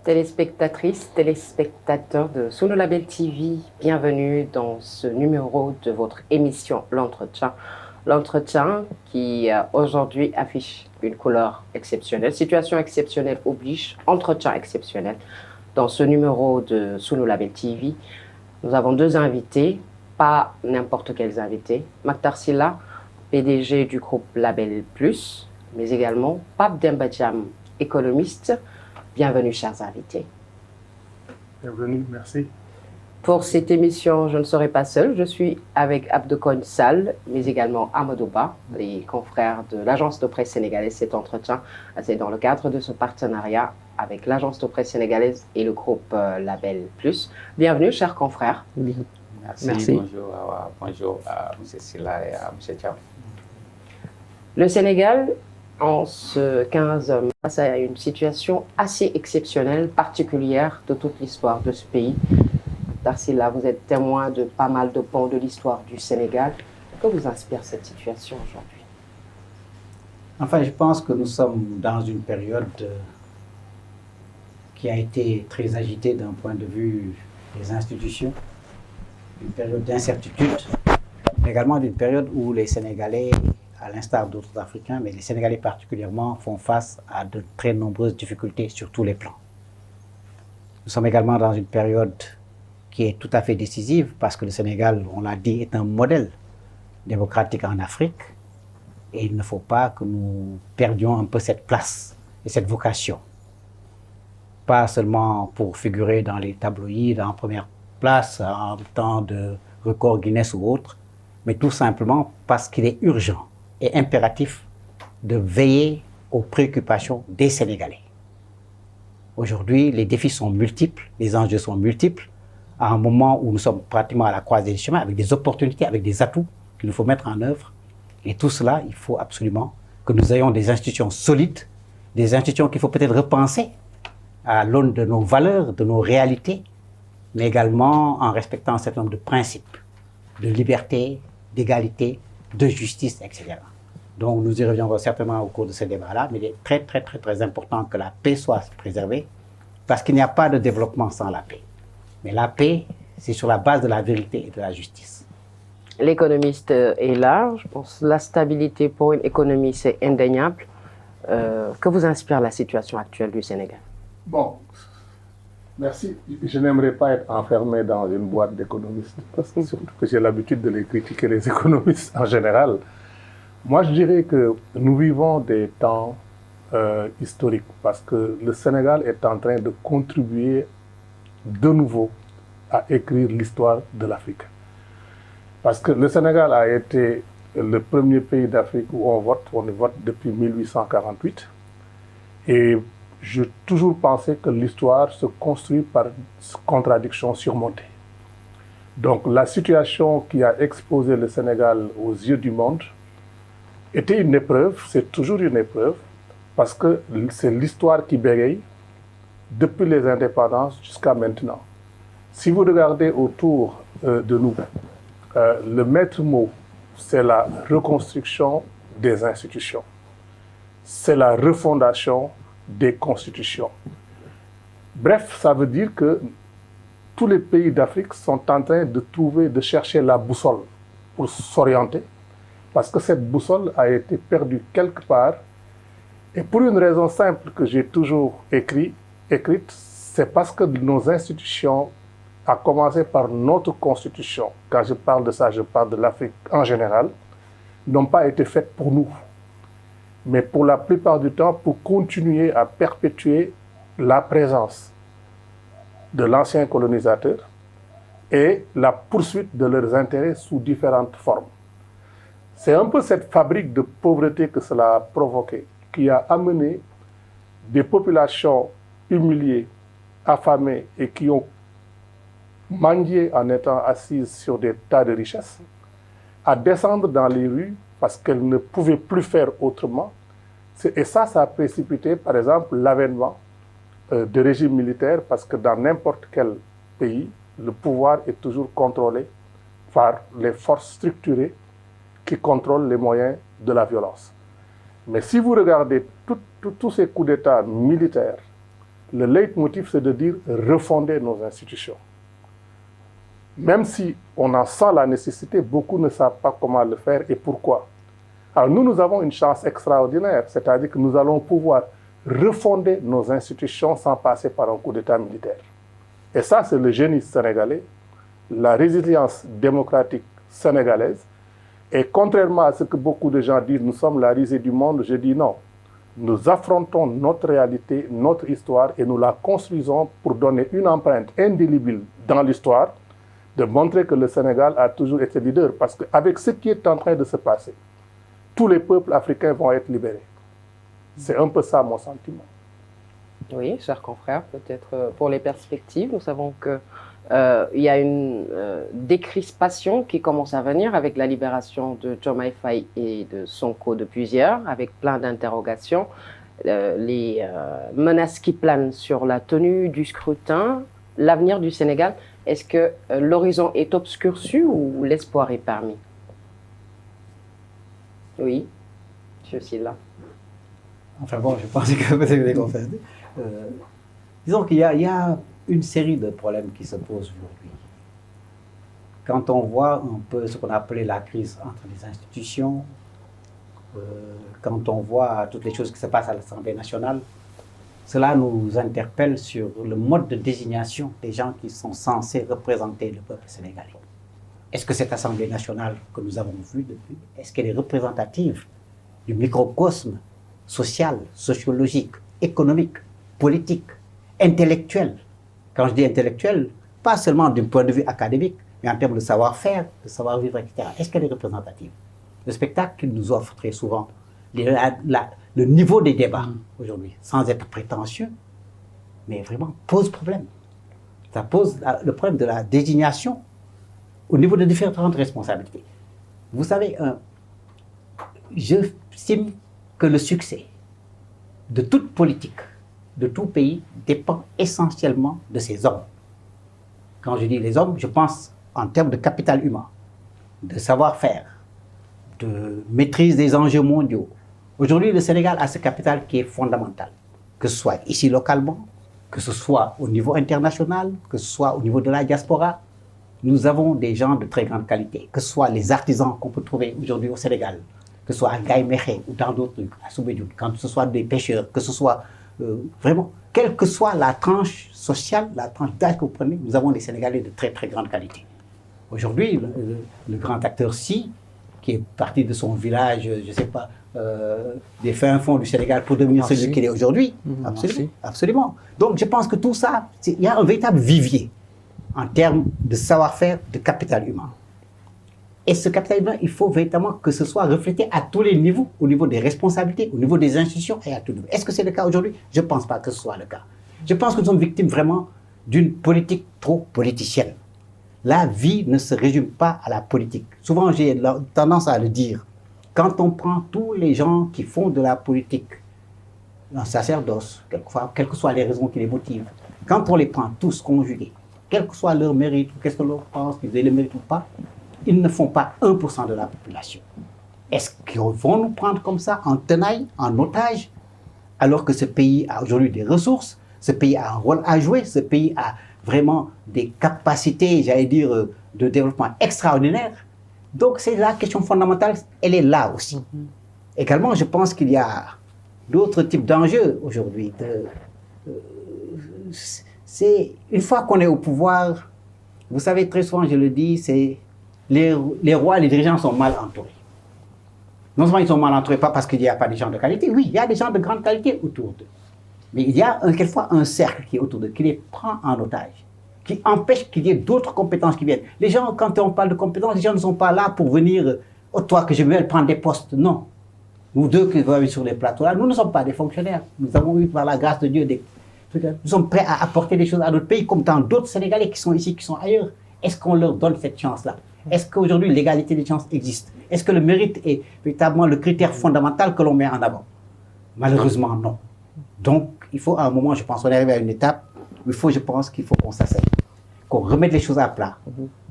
Téléspectatrices, téléspectateurs de Sunu Label TV, bienvenue dans ce numéro de votre émission L'Entretien. L'Entretien qui aujourd'hui affiche une couleur exceptionnelle, situation exceptionnelle oblige, entretien exceptionnel. Dans ce numéro de Sunu Label TV, nous avons deux invités, pas n'importe quels invités. Mactar Sylla, PDG du groupe Label Plus, mais également Pape Demba Thiam, économiste. Bienvenue, chers invités. Bienvenue, merci. Pour cette émission, je ne serai pas seule. Je suis avec Abdokogne Sall, mais également Amadou Ba, les confrères de l'agence de presse sénégalaise. Cet entretien, c'est dans le cadre de ce partenariat avec l'agence de presse sénégalaise et le groupe Label Plus. Bienvenue, chers confrères. Merci. Bonjour à M. Sylla et à M. Thiam. Le Sénégal, en ce 15 face à une situation assez exceptionnelle, particulière de toute l'histoire de ce pays. Sylla, vous êtes témoin de pas mal de pans de l'histoire du Sénégal. Que vous inspire cette situation aujourd'hui? Enfin, je pense que nous sommes dans une période qui a été très agitée d'un point de vue des institutions, une période d'incertitude, mais également d'une période où les Sénégalais, à l'instar d'autres Africains, mais les Sénégalais particulièrement, font face à de très nombreuses difficultés sur tous les plans. Nous sommes également dans une période qui est tout à fait décisive parce que le Sénégal, on l'a dit, est un modèle démocratique en Afrique et il ne faut pas que nous perdions un peu cette place et cette vocation. Pas seulement pour figurer dans les tabloïds en première place en temps de record Guinness ou autre, mais tout simplement parce qu'il est urgent et impératif de veiller aux préoccupations des Sénégalais. Aujourd'hui, les défis sont multiples, les enjeux sont multiples, à un moment où nous sommes pratiquement à la croisée des chemins, avec des opportunités, avec des atouts qu'il nous faut mettre en œuvre. Et tout cela, il faut absolument que nous ayons des institutions solides, des institutions qu'il faut peut-être repenser à l'aune de nos valeurs, de nos réalités, mais également en respectant un certain nombre de principes de liberté, d'égalité, de justice, etc. Donc nous y reviendrons certainement au cours de ce débat-là, mais il est très important que la paix soit préservée, parce qu'il n'y a pas de développement sans la paix. Mais la paix, c'est sur la base de la vérité et de la justice. L'économiste est là. Je pense que la stabilité pour une économie, c'est indéniable. Que vous inspire la situation actuelle du Sénégal? Bon, merci. Je n'aimerais pas être enfermé dans une boîte d'économistes, parce que surtout que j'ai l'habitude de les critiquer, les économistes en général. Moi, je dirais que nous vivons des temps historiques, parce que le Sénégal est en train de contribuer de nouveau à écrire l'histoire de l'Afrique. Parce que le Sénégal a été le premier pays d'Afrique où on vote depuis 1848. Et j'ai toujours pensé que l'histoire se construit par contradictions surmontées. Donc la situation qui a exposé le Sénégal aux yeux du monde était une épreuve, c'est toujours une épreuve, parce que c'est l'histoire qui bégaye depuis les indépendances jusqu'à maintenant. Si vous regardez autour de nous, le maître mot, c'est la reconstruction des institutions. C'est la refondation des constitutions. Bref, ça veut dire que tous les pays d'Afrique sont en train de chercher la boussole pour s'orienter, parce que cette boussole a été perdue quelque part, et pour une raison simple que j'ai toujours écrite, c'est parce que nos institutions, à commencer par notre constitution, quand je parle de ça, je parle de l'Afrique en général, n'ont pas été faites pour nous, mais pour la plupart du temps pour continuer à perpétuer la présence de l'ancien colonisateur et la poursuite de leurs intérêts sous différentes formes. C'est un peu cette fabrique de pauvreté que cela a provoqué, qui a amené des populations humiliées, affamées et qui ont mendié en étant assises sur des tas de richesses, à descendre dans les rues parce qu'elles ne pouvaient plus faire autrement. Et ça a précipité, par exemple, l'avènement de régimes militaires, parce que dans n'importe quel pays, le pouvoir est toujours contrôlé par les forces structurées qui contrôlent les moyens de la violence. Mais si vous regardez tous ces coups d'État militaires, le leitmotiv, c'est de dire refonder nos institutions. Même si on en sent la nécessité, beaucoup ne savent pas comment le faire et pourquoi. Alors nous avons une chance extraordinaire, c'est-à-dire que nous allons pouvoir refonder nos institutions sans passer par un coup d'État militaire. Et ça, c'est le génie sénégalais, la résilience démocratique sénégalaise. Et contrairement à ce que beaucoup de gens disent, nous sommes la risée du monde, je dis non. Nous affrontons notre réalité, notre histoire et nous la construisons pour donner une empreinte indélébile dans l'histoire, de montrer que le Sénégal a toujours été leader. Parce qu'avec ce qui est en train de se passer, tous les peuples africains vont être libérés. C'est un peu ça mon sentiment. Oui, chers confrères, peut-être pour les perspectives, nous savons qu'il y a une décrispation qui commence à venir avec la libération de Diomaye Faye et de Sonko depuis hier, avec plein d'interrogations. Les menaces qui planent sur la tenue du scrutin, l'avenir du Sénégal. Est-ce que l'horizon est obscurci ou l'espoir est permis? Oui, je suis là. Enfin bon, je pense que peut-être que les confrères. Disons qu'il y a une série de problèmes qui se posent aujourd'hui. Quand on voit un peu ce qu'on a appelé la crise entre les institutions, quand on voit toutes les choses qui se passent à l'Assemblée nationale, cela nous interpelle sur le mode de désignation des gens qui sont censés représenter le peuple sénégalais. Est-ce que cette Assemblée nationale que nous avons vue depuis, est-ce qu'elle est représentative du microcosme social, sociologique, économique, politique, intellectuel? Quand je dis intellectuel, pas seulement d'un point de vue académique, mais en termes de savoir-faire, de savoir-vivre, etc. Est-ce qu'elle est représentative? Le spectacle qu'il nous offre très souvent, le niveau des débats aujourd'hui, sans être prétentieux, mais vraiment pose problème. Ça pose le problème de la désignation au niveau de différentes responsabilités. Vous savez, j'estime que le succès de toute politique, de tout pays, dépend essentiellement de ses hommes. Quand je dis les hommes, je pense en termes de capital humain, de savoir-faire, de maîtrise des enjeux mondiaux. Aujourd'hui, le Sénégal a ce capital qui est fondamental, que ce soit ici localement, que ce soit au niveau international, que ce soit au niveau de la diaspora. Nous avons des gens de très grande qualité, que ce soit les artisans qu'on peut trouver aujourd'hui au Sénégal, que ce soit à Gaïméré ou dans d'autres trucs, à Soumbédioune, quand ce soit des pêcheurs, que ce soit vraiment, quelle que soit la tranche sociale, la tranche d'âge que vous prenez, nous avons des Sénégalais de très très grande qualité. Aujourd'hui, le grand acteur Si, qui est parti de son village, je ne sais pas, des fins fonds du Sénégal pour devenir celui qu'il est aujourd'hui, absolument, absolument. Donc je pense que tout ça, il y a un véritable vivier en termes de savoir-faire, de capital humain. Et ce capital humain, il faut véritablement que ce soit reflété à tous les niveaux, au niveau des responsabilités, au niveau des institutions et à tout niveau. Est-ce que c'est le cas aujourd'hui? Je ne pense pas que ce soit le cas. Je pense que nous sommes victimes vraiment d'une politique trop politicienne. La vie ne se résume pas à la politique. Souvent, j'ai tendance à le dire. Quand on prend tous les gens qui font de la politique, un sacerdoce, quelquefois, quelles que soient les raisons qui les motivent, quand on les prend tous conjugués, quel que soit leur mérite, qu'est-ce que l'on pense, qu'ils aient le mérite ou pas, ils ne font pas 1% de la population. Est-ce qu'ils vont nous prendre comme ça, en tenaille, en otage, alors que ce pays a aujourd'hui des ressources, ce pays a un rôle à jouer, ce pays a vraiment des capacités, j'allais dire, de développement extraordinaires. Donc c'est la question fondamentale, elle est là aussi. Également, je pense qu'il y a d'autres types d'enjeux aujourd'hui. C'est une fois qu'on est au pouvoir, vous savez, très souvent, je le dis, c'est les rois, les dirigeants sont mal entourés. Non seulement ils sont mal entourés, pas parce qu'il n'y a pas des gens de qualité, oui, il y a des gens de grande qualité autour d'eux. Mais il y a quelquefois un cercle qui est autour d'eux, qui les prend en otage, qui empêche qu'il y ait d'autres compétences qui viennent. Les gens, quand on parle de compétences, les gens ne sont pas là pour venir, oh toi que je vais prendre des postes, non. Nous deux qui vivons sur les plateaux là, nous ne sommes pas des fonctionnaires. Nous avons eu par la grâce de Dieu des trucs. Nous sommes prêts à apporter des choses à notre pays, comme dans d'autres Sénégalais qui sont ici, qui sont ailleurs. Est-ce qu'on leur donne cette chance-là? Est-ce qu'aujourd'hui l'égalité des chances existe? Est-ce que le mérite est véritablement le critère fondamental que l'on met en avant? Malheureusement, non. Donc, il faut à un moment, je pense, on est arrivé à une étape où il faut, je pense qu'il faut qu'on s'asseye, qu'on remette les choses à plat.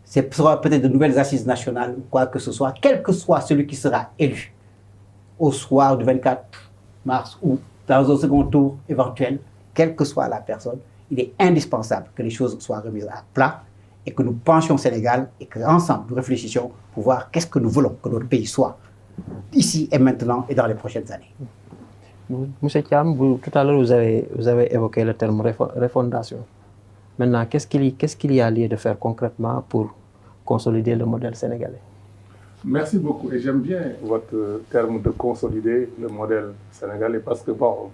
Ce sera peut-être de nouvelles assises nationales ou quoi que ce soit, quel que soit celui qui sera élu au soir du 24 mars ou dans un second tour éventuel, quelle que soit la personne, il est indispensable que les choses soient remises à plat et que nous penchions au Sénégal et qu'ensemble nous réfléchissions pour voir qu'est-ce que nous voulons que notre pays soit ici et maintenant et dans les prochaines années. Monsieur Thiam, tout à l'heure vous avez évoqué le terme refondation. Maintenant, qu'est-ce qu'il y a lieu de faire concrètement pour consolider le modèle sénégalais? Merci beaucoup et j'aime bien votre terme de consolider le modèle sénégalais parce que bon,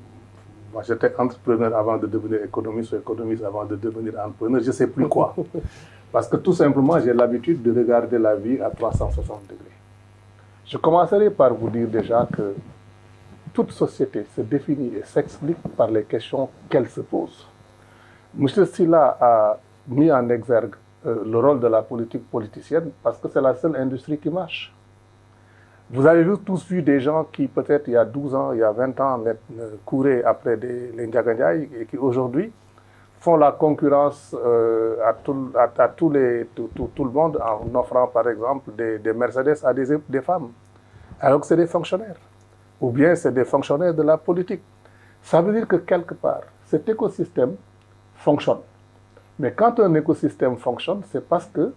moi j'étais entrepreneur avant de devenir économiste ou économiste avant de devenir entrepreneur, je ne sais plus quoi. Parce que tout simplement j'ai l'habitude de regarder la vie à 360 degrés. Je commencerai par vous dire déjà que toute société se définit et s'explique par les questions qu'elle se pose. M. Sylla a mis en exergue le rôle de la politique politicienne parce que c'est la seule industrie qui marche. Vous avez tous vu des gens qui peut-être il y a 12 ans, il y a 20 ans couraient après les Ndiagandiaï et qui aujourd'hui font la concurrence à tout le monde en offrant par exemple des Mercedes à des femmes, alors que c'est des fonctionnaires, ou bien c'est des fonctionnaires de la politique. Ça veut dire que quelque part, cet écosystème fonctionne. Mais quand un écosystème fonctionne, c'est parce que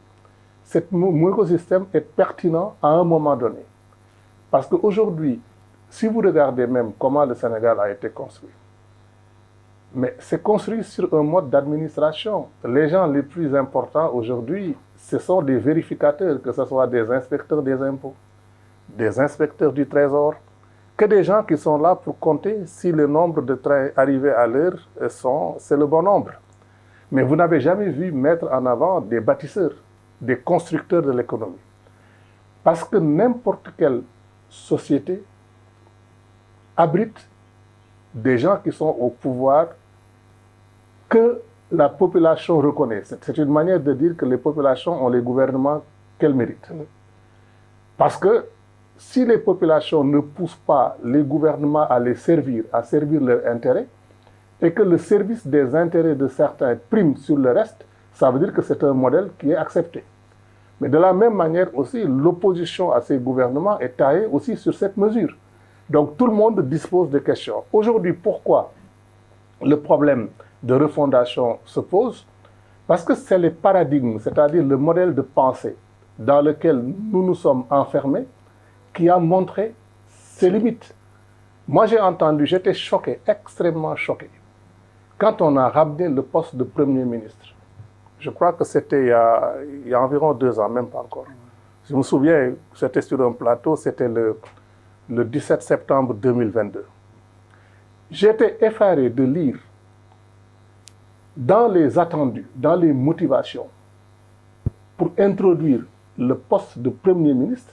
cet écosystème est pertinent à un moment donné. Parce qu'aujourd'hui, si vous regardez même comment le Sénégal a été construit, mais c'est construit sur un mode d'administration. Les gens les plus importants aujourd'hui, ce sont des vérificateurs, que ce soit des inspecteurs des impôts, des inspecteurs du Trésor, que des gens qui sont là pour compter si le nombre de trains arrivés à l'heure, c'est le bon nombre. Mais vous n'avez jamais vu mettre en avant des bâtisseurs, des constructeurs de l'économie. Parce que n'importe quelle société abrite des gens qui sont au pouvoir que la population reconnaît. C'est une manière de dire que les populations ont les gouvernements qu'elles méritent. Parce que si les populations ne poussent pas les gouvernements à les servir, à servir leurs intérêts, et que le service des intérêts de certains prime sur le reste, ça veut dire que c'est un modèle qui est accepté. Mais de la même manière aussi, l'opposition à ces gouvernements est taillée aussi sur cette mesure. Donc tout le monde dispose de questions. Aujourd'hui, pourquoi le problème de refondation se pose? Parce que c'est les paradigmes, c'est-à-dire le modèle de pensée dans lequel nous nous sommes enfermés, qui a montré ses limites. Moi j'ai entendu, j'étais choqué, extrêmement choqué, quand on a ramené le poste de Premier ministre. Je crois que c'était il y a environ 2 ans, même pas encore. Je me souviens, j'étais sur un plateau, c'était le 17 septembre 2022. J'étais effaré de lire dans les attendus, dans les motivations, pour introduire le poste de Premier ministre,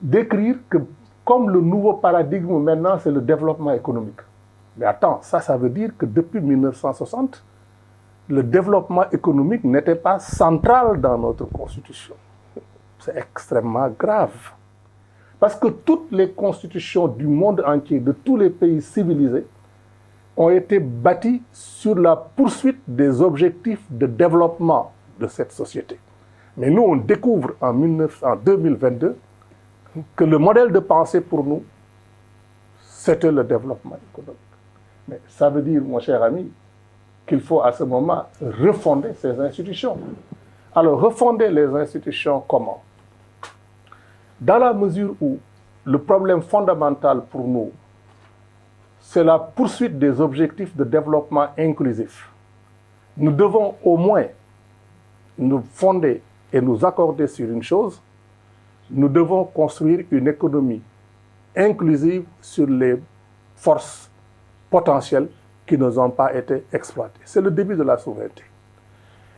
d'écrire que comme le nouveau paradigme maintenant, c'est le développement économique. Mais attends, ça veut dire que depuis 1960, le développement économique n'était pas central dans notre constitution. C'est extrêmement grave. Parce que toutes les constitutions du monde entier, de tous les pays civilisés, ont été bâties sur la poursuite des objectifs de développement de cette société. Mais nous, on découvre en 2022 que le modèle de pensée pour nous, c'était le développement économique. Mais ça veut dire, mon cher ami, qu'il faut à ce moment refonder ces institutions. Alors, refonder les institutions comment? Dans la mesure où le problème fondamental pour nous, c'est la poursuite des objectifs de développement inclusif. Nous devons au moins nous fonder et nous accorder sur une chose, nous devons construire une économie inclusive sur les forces potentielles qui ne ont pas été exploitées. C'est le début de la souveraineté.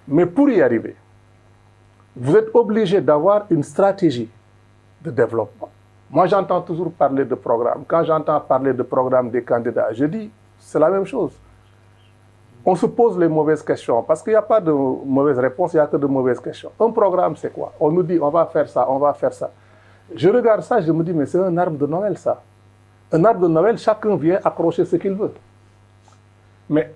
Mais pour y arriver, vous êtes obligé d'avoir une stratégie de développement. Moi, j'entends toujours parler de programme. Quand j'entends parler de programme des candidats, je dis, c'est la même chose. On se pose les mauvaises questions parce qu'il n'y a pas de mauvaises réponses, il n'y a que de mauvaises questions. Un programme, c'est quoi? On nous dit, on va faire ça, on va faire ça. Je regarde ça, je me dis, mais c'est un arbre de Noël, ça. Un arbre de Noël, chacun vient accrocher ce qu'il veut. Mais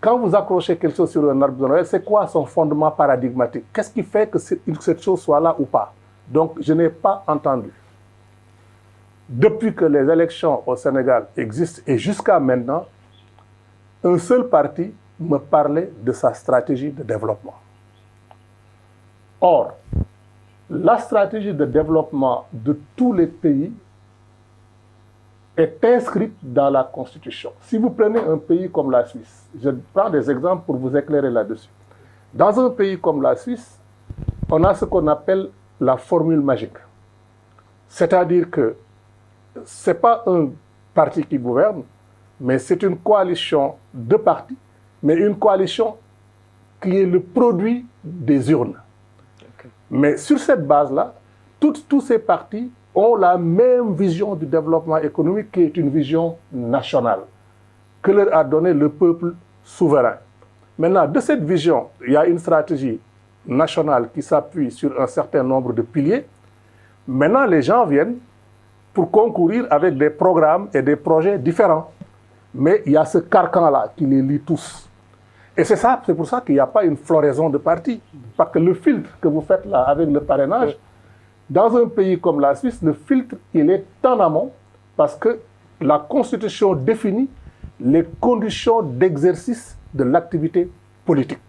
quand vous accrochez quelque chose sur un arbre de Noël, c'est quoi son fondement paradigmatique? Qu'est-ce qui fait que cette chose soit là ou pas? Donc, je n'ai pas entendu. Depuis que les élections au Sénégal existent et jusqu'à maintenant, un seul parti me parlait de sa stratégie de développement. Or, la stratégie de développement de tous les pays est inscrite dans la Constitution. Si vous prenez un pays comme la Suisse, je prends des exemples pour vous éclairer là-dessus. Dans un pays comme la Suisse, on a ce qu'on appelle la formule magique. C'est-à-dire que ce n'est pas un parti qui gouverne, mais c'est une coalition de partis, mais une coalition qui est le produit des urnes. Okay. Mais sur cette base-là, tous ces partis ont la même vision du développement économique qui est une vision nationale, que leur a donné le peuple souverain. Maintenant, de cette vision, il y a une stratégie nationale qui s'appuie sur un certain nombre de piliers. Maintenant, les gens viennent pour concourir avec des programmes et des projets différents. Mais il y a ce carcan-là qui les lie tous. Et c'est pour ça qu'il n'y a pas une floraison de partis. Parce que le filtre que vous faites là avec le parrainage, dans un pays comme la Suisse, le filtre, il est en amont parce que la Constitution définit les conditions d'exercice de l'activité politique.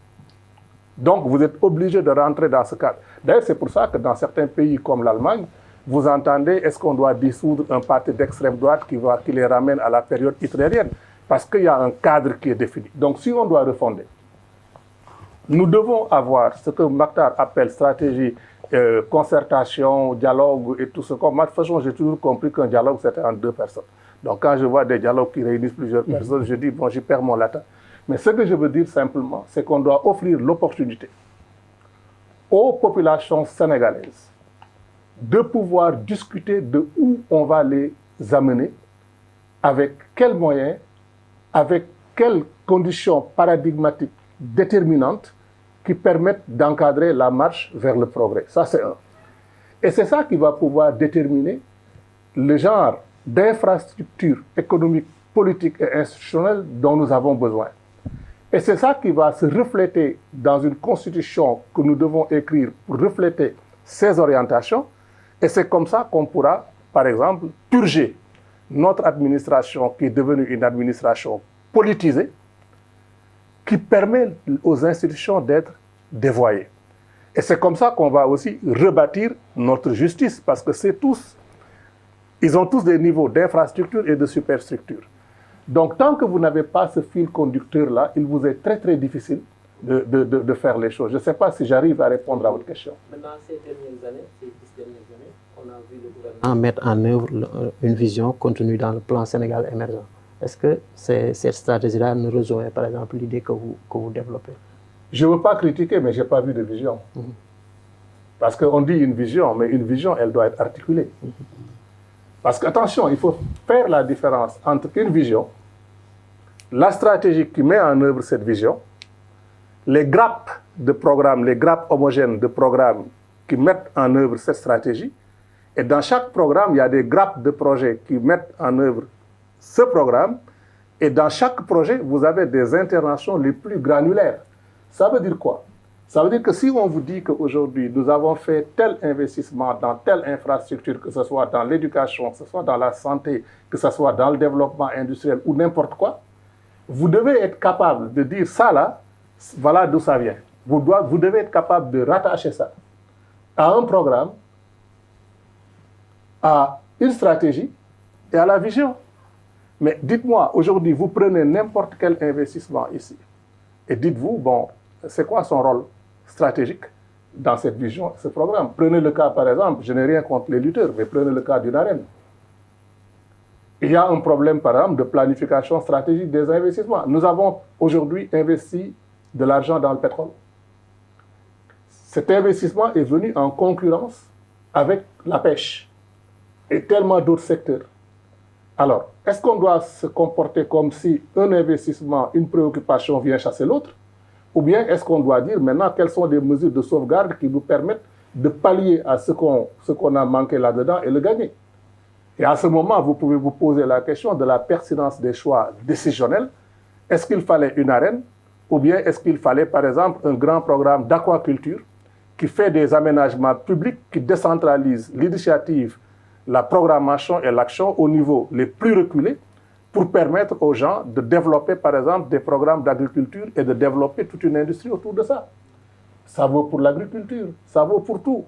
Donc, vous êtes obligé de rentrer dans ce cadre. D'ailleurs, c'est pour ça que dans certains pays comme l'Allemagne, vous entendez, est-ce qu'on doit dissoudre un parti d'extrême droite qui les ramène à la période hitlérienne? Parce qu'il y a un cadre qui est défini. Donc, si on doit refonder, nous devons avoir ce que Mactar appelle stratégie, concertation, dialogue et tout ce qu'on... De toute façon, j'ai toujours compris qu'un dialogue, c'était entre deux personnes. Donc, quand je vois des dialogues qui réunissent plusieurs personnes, je dis, bon, j'y perds mon latin. Mais ce que je veux dire simplement, c'est qu'on doit offrir l'opportunité aux populations sénégalaises de pouvoir discuter de où on va les amener, avec quels moyens, avec quelles conditions paradigmatiques déterminantes qui permettent d'encadrer la marche vers le progrès. Ça, c'est un. Et c'est ça qui va pouvoir déterminer le genre d'infrastructures économiques, politiques et institutionnelles dont nous avons besoin. Et c'est ça qui va se refléter dans une constitution que nous devons écrire pour refléter ces orientations. Et c'est comme ça qu'on pourra, par exemple, purger notre administration qui est devenue une administration politisée, qui permet aux institutions d'être dévoyées. Et c'est comme ça qu'on va aussi rebâtir notre justice, parce que ils ont tous des niveaux d'infrastructure et de superstructure. Donc, tant que vous n'avez pas ce fil conducteur-là, il vous est très, très difficile de faire les choses. Je ne sais pas si j'arrive à répondre à votre question. Maintenant, ces 10 dernières années, on a vu le gouvernement mettre en œuvre une vision contenue dans le plan Sénégal émergent. Est-ce que cette stratégie-là ne rejoint, par exemple, l'idée que vous développez? Je ne veux pas critiquer, mais je n'ai pas vu de vision. Parce qu'on dit une vision, mais une vision, elle doit être articulée. Parce qu'attention, il faut faire la différence entre une vision, la stratégie qui met en œuvre cette vision, les grappes de programmes, les grappes homogènes de programmes qui mettent en œuvre cette stratégie. Et dans chaque programme, il y a des grappes de projets qui mettent en œuvre ce programme. Et dans chaque projet, vous avez des interventions les plus granulaires. Ça veut dire quoi? Ça veut dire que si on vous dit qu'aujourd'hui, nous avons fait tel investissement dans telle infrastructure, que ce soit dans l'éducation, que ce soit dans la santé, que ce soit dans le développement industriel ou n'importe quoi, vous devez être capable de dire ça là, voilà d'où ça vient. Vous devez être capable de rattacher ça à un programme, à une stratégie et à la vision. Mais dites-moi, aujourd'hui, vous prenez n'importe quel investissement ici et dites-vous, bon, c'est quoi son rôle stratégique dans cette vision, ce programme? Prenez le cas, par exemple, je n'ai rien contre les lutteurs, mais prenez le cas d'une arène. Il y a un problème, par exemple, de planification stratégique des investissements. Nous avons aujourd'hui investi de l'argent dans le pétrole. Cet investissement est venu en concurrence avec la pêche et tellement d'autres secteurs. Alors, est-ce qu'on doit se comporter comme si un investissement, une préoccupation vient chasser l'autre? Ou bien est-ce qu'on doit dire maintenant quelles sont les mesures de sauvegarde qui nous permettent de pallier à ce qu'on a manqué là-dedans et le gagner? Et à ce moment, vous pouvez vous poser la question de la pertinence des choix décisionnels. Est-ce qu'il fallait une arène? Ou bien est-ce qu'il fallait, par exemple, un grand programme d'aquaculture qui fait des aménagements publics, qui décentralise l'initiative, la programmation et l'action au niveau les plus reculés pour permettre aux gens de développer, par exemple, des programmes d'agriculture et de développer toute une industrie autour de ça. Ça vaut pour l'agriculture, ça vaut pour tout.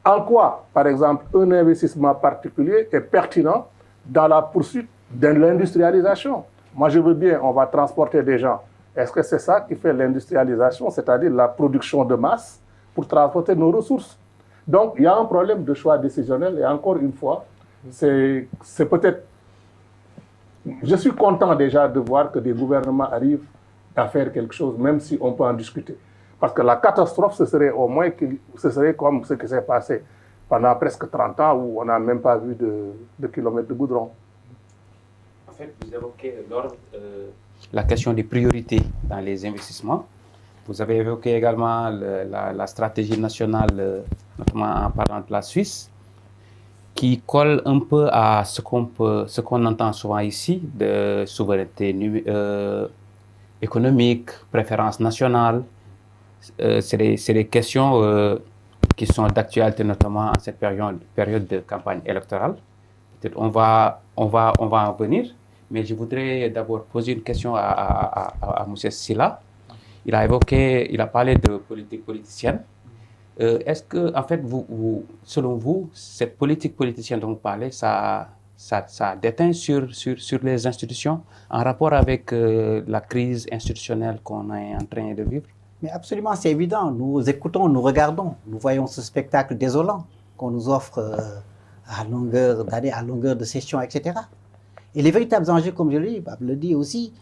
En quoi, par exemple, un investissement particulier est pertinent dans la poursuite de l'industrialisation? Moi, je veux bien, on va transporter des gens. Est-ce que c'est ça qui fait l'industrialisation, c'est-à-dire la production de masse pour transporter nos ressources? Donc, il y a un problème de choix décisionnel et encore une fois, c'est peut-être... Je suis content déjà de voir que des gouvernements arrivent à faire quelque chose, même si on peut en discuter. Parce que la catastrophe, ce serait au moins ce serait comme ce qui s'est passé pendant presque 30 ans où on n'a même pas vu de kilomètres de goudron. En fait, vous évoquez la question des priorités dans les investissements. Vous avez évoqué également la stratégie nationale, notamment en parlant de la Suisse, qui colle un peu à ce qu'on entend souvent ici de souveraineté économique, préférence nationale. C'est des questions qui sont d'actualité, notamment en cette période de campagne électorale. Peut-être on va en venir, mais je voudrais d'abord poser une question à M. Sylla. Il a parlé de politique politicienne. Est-ce que, en fait, selon vous, cette politique politicienne dont vous parlez, ça déteint sur les institutions en rapport avec la crise institutionnelle qu'on est en train de vivre? Mais absolument, c'est évident. Nous écoutons, nous regardons, nous voyons ce spectacle désolant qu'on nous offre à longueur d'année, à longueur de sessions, etc. Et les véritables enjeux, comme je le dis aussi,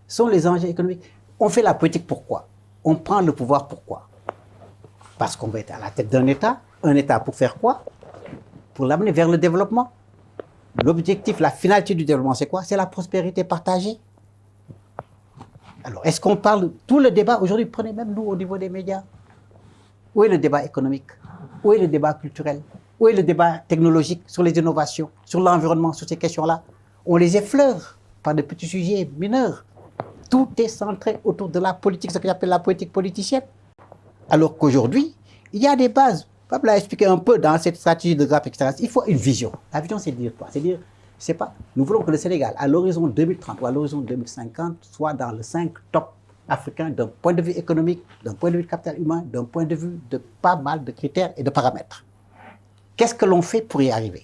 sont les enjeux économiques. On fait la politique pourquoi? On prend le pouvoir pourquoi? Parce qu'on va être à la tête d'un État pour faire quoi? Pour l'amener vers le développement. L'objectif, la finalité du développement, c'est quoi? C'est la prospérité partagée. Alors, est-ce qu'on parle, tout le débat, aujourd'hui, prenez même nous au niveau des médias. Où est le débat économique? Où est le débat culturel? Où est le débat technologique sur les innovations, sur l'environnement, sur ces questions-là? On les effleure par de petits sujets mineurs. Tout est centré autour de la politique, ce que j'appelle la politique politicienne. Alors qu'aujourd'hui, il y a des bases. Pablo l'a expliqué un peu dans cette stratégie de GRAP, etc. Il faut une vision. La vision, c'est dire quoi? C'est dire, c'est pas, nous voulons que le Sénégal, à l'horizon 2030 ou à l'horizon 2050, soit dans le 5 top africain d'un point de vue économique, d'un point de vue de capital humain, d'un point de vue de pas mal de critères et de paramètres. Qu'est-ce que l'on fait pour y arriver?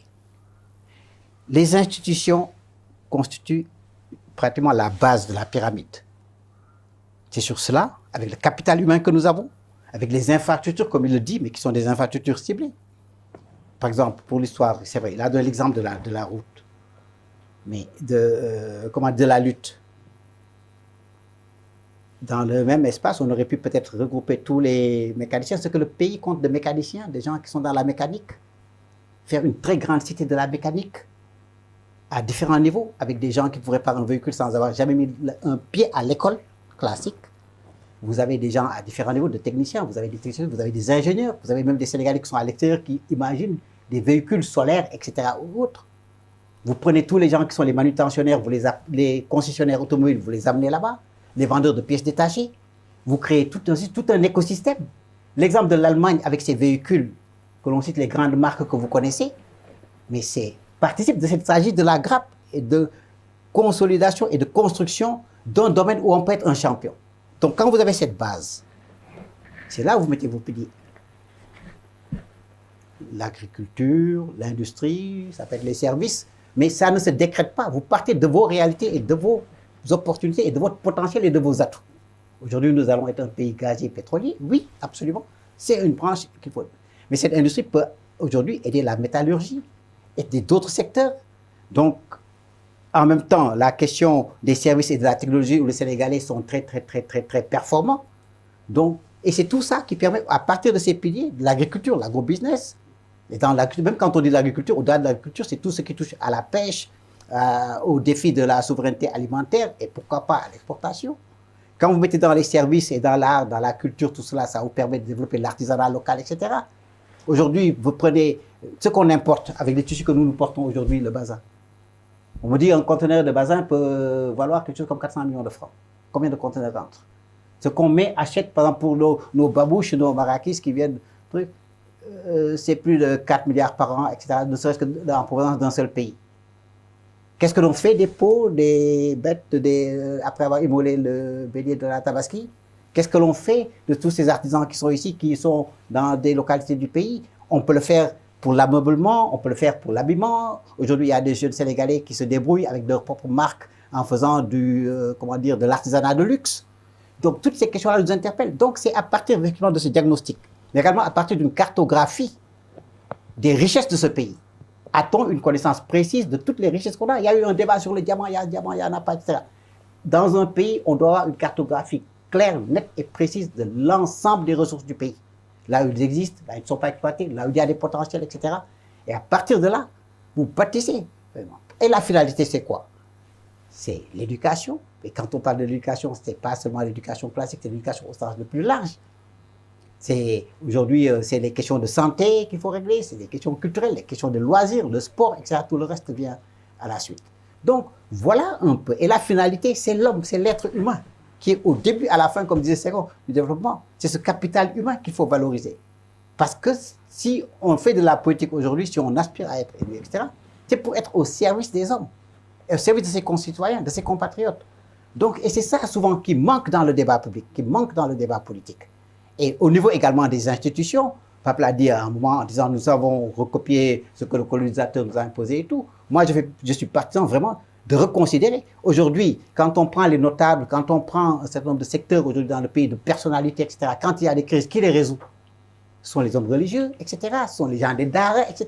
Les institutions constituent pratiquement la base de la pyramide. C'est sur cela, avec le capital humain que nous avons, avec les infrastructures, comme il le dit, mais qui sont des infrastructures ciblées. Par exemple, pour l'histoire, c'est vrai, il a donné l'exemple de la route, mais de la lutte. Dans le même espace, on aurait pu peut-être regrouper tous les mécaniciens, ce que le pays compte de mécaniciens, des gens qui sont dans la mécanique, faire une très grande cité de la mécanique, à différents niveaux, avec des gens qui pourraient par un véhicule sans avoir jamais mis un pied à l'école classique. Vous avez des gens à différents niveaux de techniciens, vous avez des techniciens, vous avez des ingénieurs, vous avez même des Sénégalais qui sont à l'extérieur qui imaginent des véhicules solaires, etc. ou autres. Vous prenez tous les gens qui sont les manutentionnaires, les concessionnaires automobiles, vous les amenez là-bas, les vendeurs de pièces détachées, vous créez tout un écosystème. L'exemple de l'Allemagne avec ses véhicules, que l'on cite les grandes marques que vous connaissez, mais c'est participe de cette stratégie de la grappe et de consolidation et de construction d'un domaine où on peut être un champion. Donc quand vous avez cette base, c'est là où vous mettez vos piliers. L'agriculture, l'industrie, ça peut être les services, mais ça ne se décrète pas. Vous partez de vos réalités et de vos opportunités et de votre potentiel et de vos atouts. Aujourd'hui, nous allons être un pays gazier pétrolier. Oui, absolument. C'est une branche qu'il faut. Mais cette industrie peut aujourd'hui aider la métallurgie, aider d'autres secteurs. Donc, en même temps, la question des services et de la technologie où les Sénégalais sont très performants. Donc, et c'est tout ça qui permet, à partir de ces piliers, de l'agriculture, l'agrobusiness. Et dans même quand on dit l'agriculture, au-delà de l'agriculture, c'est tout ce qui touche à la pêche, au défi de la souveraineté alimentaire et pourquoi pas à l'exportation. Quand vous mettez dans les services et dans l'art, dans la culture, tout cela, ça vous permet de développer l'artisanat local, etc. Aujourd'hui, vous prenez ce qu'on importe avec les tissus que nous portons aujourd'hui, le bazin. On me dit un conteneur de bazin peut valoir quelque chose comme 400 millions de francs. Combien de conteneurs rentrent? Ce qu'on achète, par exemple, pour nos babouches, nos marakis qui viennent, c'est plus de 4 milliards par an, etc., ne serait-ce que en provenance d'un seul pays. Qu'est-ce que l'on fait des peaux, des bêtes, après avoir immolé le bélier de la Tabaski? Qu'est-ce que l'on fait de tous ces artisans qui sont ici, qui sont dans des localités du pays? On peut le faire pour l'ameublement, on peut le faire pour l'habillement. Aujourd'hui, il y a des jeunes Sénégalais qui se débrouillent avec leur propre marque en faisant de l'artisanat de luxe. Donc, toutes ces questions-là nous interpellent. Donc, c'est à partir effectivement de ce diagnostic, mais également à partir d'une cartographie des richesses de ce pays. A-t-on une connaissance précise de toutes les richesses qu'on a? Il y a eu un débat sur le diamant, il y a un diamant, il y en a pas, etc. Dans un pays, on doit avoir une cartographie claire, nette et précise de l'ensemble des ressources du pays. Là où ils existent, là où ils ne sont pas exploités, là où il y a des potentiels, etc. Et à partir de là, vous bâtissez. Et la finalité, c'est quoi? C'est l'éducation. Et quand on parle de l'éducation, ce n'est pas seulement l'éducation classique, c'est l'éducation au sens le plus large. Aujourd'hui, c'est les questions de santé qu'il faut régler, c'est les questions culturelles, les questions de loisirs, de sport, etc. Tout le reste vient à la suite. Donc, voilà un peu. Et la finalité, c'est l'homme, c'est l'être humain, qui est au début, à la fin, comme disait Senghor, du développement. C'est ce capital humain qu'il faut valoriser. Parce que si on fait de la politique aujourd'hui, si on aspire à être élu, etc., c'est pour être au service des hommes, au service de ses concitoyens, de ses compatriotes. Donc, et c'est ça souvent qui manque dans le débat public, qui manque dans le débat politique. Et au niveau également des institutions, Pape l'a dit à un moment en disant nous avons recopié ce que le colonisateur nous a imposé et tout. Moi, je suis partisan vraiment de reconsidérer. Aujourd'hui, quand on prend les notables, quand on prend un certain nombre de secteurs aujourd'hui dans le pays, de personnalités, etc., quand il y a des crises, qui les résout? Ce sont les hommes religieux, etc., ce sont les gens des dards, etc.,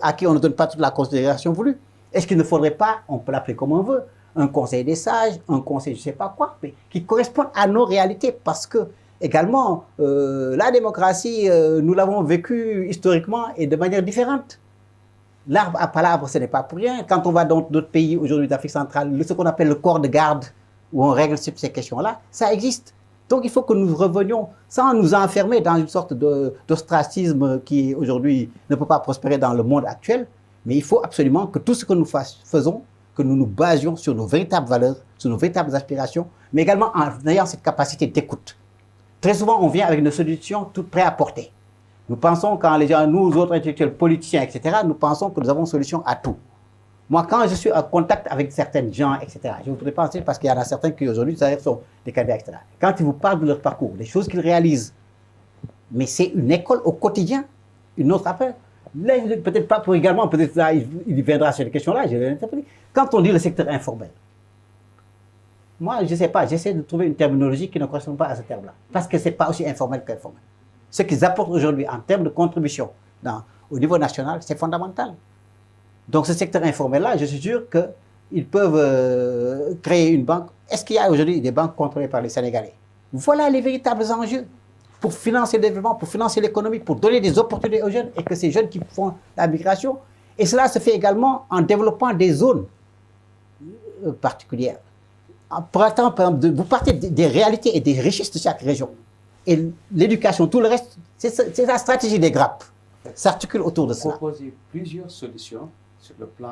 à qui on ne donne pas toute la considération voulue. Est-ce qu'il ne faudrait pas, on peut l'appeler comme on veut, un conseil des sages, un conseil je ne sais pas quoi, mais qui correspond à nos réalités, parce que également, la démocratie, nous l'avons vécue historiquement et de manière différente. L'arbre à palabre, ce n'est pas pour rien. Quand on va dans d'autres pays aujourd'hui d'Afrique centrale, ce qu'on appelle le corps de garde, où on règle ces questions-là, ça existe. Donc il faut que nous revenions, sans nous enfermer dans une sorte d'ostracisme qui aujourd'hui ne peut pas prospérer dans le monde actuel, mais il faut absolument que tout ce que nous faisons, que nous nous basions sur nos véritables valeurs, sur nos véritables aspirations, mais également en ayant cette capacité d'écoute. Très souvent, on vient avec une solution toute prête à porter. Nous pensons, quand les gens, nous autres intellectuels, politiciens, etc., nous pensons que nous avons solution à tout. Moi, quand je suis en contact avec certains gens, etc., je voudrais penser, parce qu'il y en a certains qui aujourd'hui sont des candidats, etc., quand ils vous parlent de leur parcours, des choses qu'ils réalisent, mais c'est une école au quotidien, une autre après. Peut-être pas pour également, peut-être là, il viendra sur les questions-là, je vais l'interpréter. Quand on dit le secteur informel, moi, je ne sais pas, j'essaie de trouver une terminologie qui ne correspond pas à ce terme-là. Parce que ce n'est pas aussi informel qu'informel. Ce qu'ils apportent aujourd'hui en termes de contribution au niveau national, c'est fondamental. Donc ce secteur informel-là, je suis sûr qu'ils peuvent créer une banque. Est-ce qu'il y a aujourd'hui des banques contrôlées par les Sénégalais? Voilà les véritables enjeux pour financer le développement, pour financer l'économie, pour donner des opportunités aux jeunes et que ces jeunes qui font la migration. Et cela se fait également en développant des zones particulières. Par exemple, vous partez des réalités et des richesses de chaque région. Et l'éducation, tout le reste, c'est la stratégie des grappes. S'articule autour de ça. Proposer plusieurs solutions sur le plan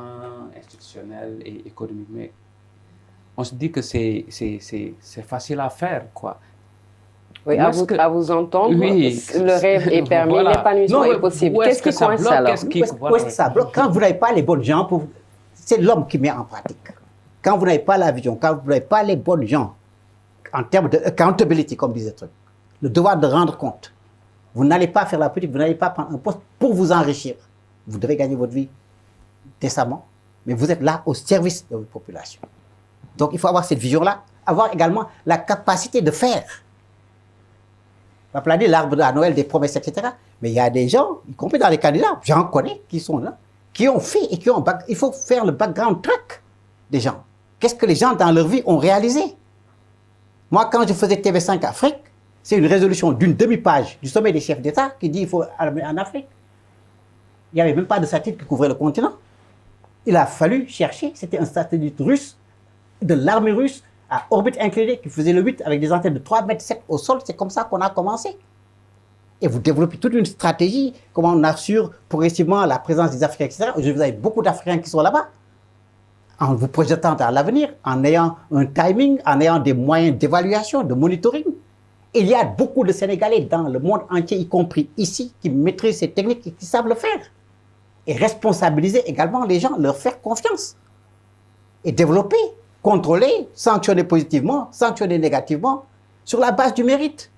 institutionnel et économique, mais on se dit que c'est facile à faire, quoi. Oui, à vous entendre, oui, le rêve est permis, voilà. L'épanouissement est possible. Qu'est-ce qui coince alors? Où est-ce que ça bloque? Quand vous n'avez pas les bonnes gens, c'est l'homme qui met en pratique. Quand vous n'avez pas la vision, quand vous n'avez pas les bonnes gens, en termes de accountability, comme disait Truc, le devoir de rendre compte, vous n'allez pas faire la politique, vous n'allez pas prendre un poste pour vous enrichir. Vous devez gagner votre vie décemment, mais vous êtes là au service de votre population. Donc il faut avoir cette vision-là, avoir également la capacité de faire. On va dit l'arbre à Noël des promesses, etc. Mais il y a des gens, y compris dans les candidats, j'en connais, qui sont là, qui ont fait et qui ont... Il faut faire le background track des gens. Qu'est-ce que les gens dans leur vie ont réalisé? Moi, quand je faisais TV5 Afrique, c'est une résolution d'une demi-page du sommet des chefs d'État qui dit qu'il faut aller en Afrique. Il n'y avait même pas de satellite qui couvrait le continent. Il a fallu chercher, c'était un satellite russe, de l'armée russe, à orbite inclinée, qui faisait le 8 avec des antennes de 3,7 mètres au sol. C'est comme ça qu'on a commencé. Et vous développez toute une stratégie, comment on assure progressivement la présence des Africains, etc. Aujourd'hui, vous avez beaucoup d'Africains qui sont là-bas. En vous projetant dans l'avenir, en ayant un timing, en ayant des moyens d'évaluation, de monitoring. Il y a beaucoup de Sénégalais dans le monde entier, y compris ici, qui maîtrisent ces techniques et qui savent le faire. et responsabiliser également les gens, leur faire confiance et développer, contrôler, sanctionner positivement, sanctionner négativement sur la base du mérite.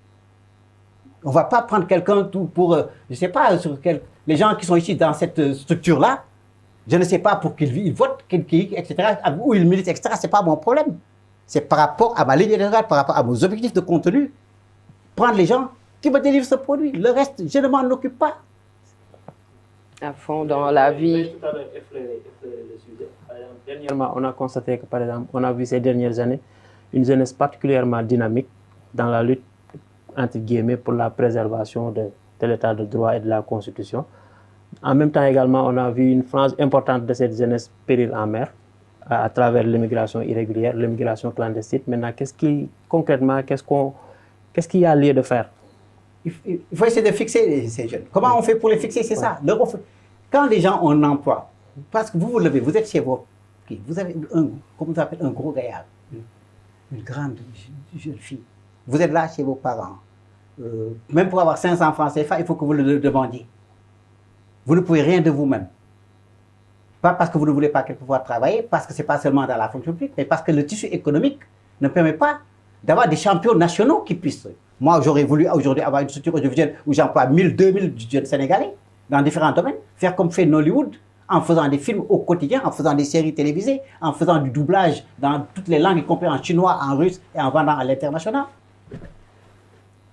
On ne va pas prendre quelqu'un pour, je ne sais pas, les gens qui sont ici dans cette structure-là, je ne sais pas pour qu'ils votent, etc., où ils militent, etc., ce n'est pas mon problème. C'est par rapport à ma ligne éditoriale, par rapport à mes objectifs de contenu, prendre les gens qui me délivrent ce produit. Le reste, je ne m'en occupe pas. À fond dans la vie. Tout à l'heure, effleurer le sujet. Dernièrement, on a constaté que, par exemple, on a vu ces dernières années une jeunesse particulièrement dynamique dans la lutte, entre guillemets, pour la préservation de l'état de droit et de la Constitution. En même temps également, on a vu une frange importante de cette jeunesse péril en mer à travers l'immigration irrégulière, l'immigration clandestine. Maintenant, concrètement, qu'est-ce qu'il y a lieu de faire? Il faut essayer de fixer ces jeunes. Comment on fait pour les fixer? C'est ça. Quand les gens ont un emploi, parce que vous levez, vous êtes chez vous, vous avez un gros gaillard, une grande jeune fille. Vous êtes là chez vos parents. Même pour avoir 500 francs CFA, il faut que vous le demandiez. Vous ne pouvez rien de vous-même. Pas parce que vous ne voulez pas pouvoir travailler, parce que ce n'est pas seulement dans la fonction publique, mais parce que le tissu économique ne permet pas d'avoir des champions nationaux qui puissent. Moi, j'aurais voulu aujourd'hui avoir une structure audiovisuelle où j'emploie 1000, 2000 jeunes Sénégalais dans différents domaines, faire comme fait Nollywood, en faisant des films au quotidien, en faisant des séries télévisées, en faisant du doublage dans toutes les langues, y compris en chinois, en russe et en vendant à l'international.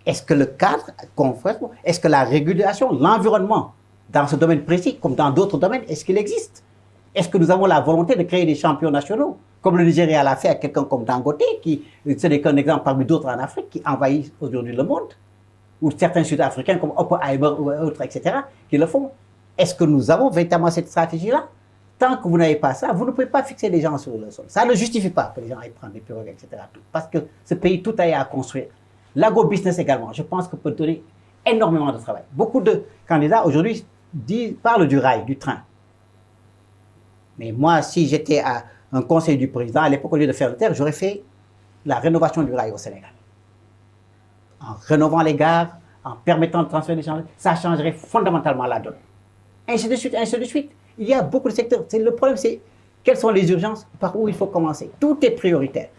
Est-ce que le cadre, est-ce que la régulation, l'environnement, dans ce domaine précis, comme dans d'autres domaines, est-ce qu'il existe? Est-ce que nous avons la volonté de créer des champions nationaux, comme le Nigeria l'a fait à quelqu'un comme Dangote, ce n'est qu'un exemple parmi d'autres en Afrique, qui envahit aujourd'hui le monde, ou certains Sud-Africains comme Oppenheimer ou autres, etc., qui le font. Est-ce que nous avons véritablement cette stratégie-là? Tant que vous n'avez pas ça, vous ne pouvez pas fixer les gens sur le sol. Ça ne justifie pas que les gens aillent prendre des pirogues, etc. Parce que ce pays, tout a à construire. L'agro-business également, je pense que peut donner énormément de travail. Beaucoup de candidats aujourd'hui parlent du rail, du train. Mais moi, si j'étais à un conseil du président, à l'époque, au lieu de faire le terre, j'aurais fait la rénovation du rail au Sénégal. En rénovant les gares, en permettant le transfert des gens, ça changerait fondamentalement la donne. Ainsi de suite, ainsi de suite. Il y a beaucoup de secteurs. Le problème, c'est quelles sont les urgences, par où il faut commencer. Tout est prioritaire.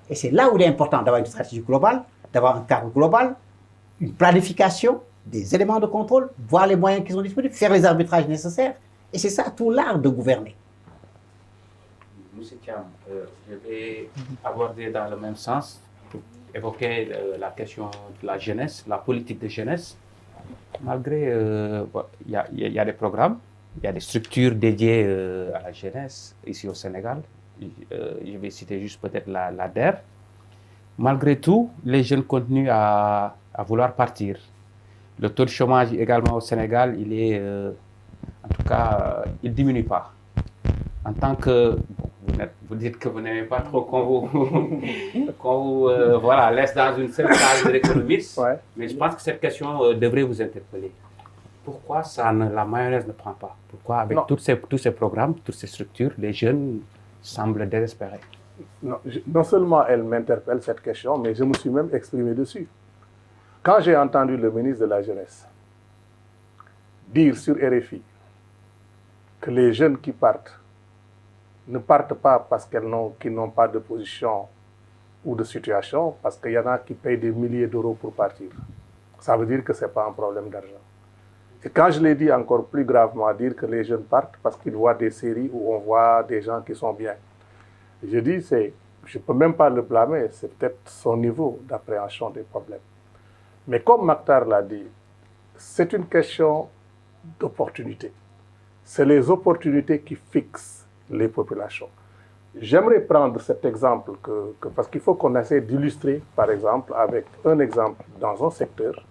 Et c'est là où il est important d'avoir une stratégie globale, d'avoir un cadre global, une planification, des éléments de contrôle, voir les moyens qui sont disponibles, faire les arbitrages nécessaires. Et c'est ça tout l'art de gouverner. Monsieur Thiam, je vais aborder dans le même sens, pour évoquer la question de la jeunesse, la politique de jeunesse. Malgré, il y a des programmes, il y a des structures dédiées à la jeunesse ici au Sénégal. Je vais citer juste peut-être la DER. Malgré tout, les jeunes continuent à vouloir partir. Le taux de chômage également au Sénégal, il est, en tout cas, il ne diminue pas. En tant que, vous dites que vous n'aimez pas trop qu'on vous voilà, laisse dans une seule case de l'économiste, ouais. Mais je pense que cette question devrait vous interpeller. Pourquoi la mayonnaise ne prend pas? Pourquoi avec tous ces programmes, toutes ces structures, les jeunes semblent désespérés? Non seulement elle m'interpelle cette question, mais je me suis même exprimé dessus. Quand j'ai entendu le ministre de la Jeunesse dire sur RFI que les jeunes qui partent ne partent pas parce qu'ils n'ont pas de position ou de situation, parce qu'il y en a qui payent des milliers d'euros pour partir. Ça veut dire que ce n'est pas un problème d'argent. Et quand je l'ai dit encore plus gravement, dire que les jeunes partent parce qu'ils voient des séries où on voit des gens qui sont bien. Je dis, je ne peux même pas le blâmer, c'est peut-être son niveau d'appréhension des problèmes. Mais comme Maktar l'a dit, c'est une question d'opportunité. C'est les opportunités qui fixent les populations. J'aimerais prendre cet exemple, parce qu'il faut qu'on essaie d'illustrer, par exemple, avec un exemple dans un secteur,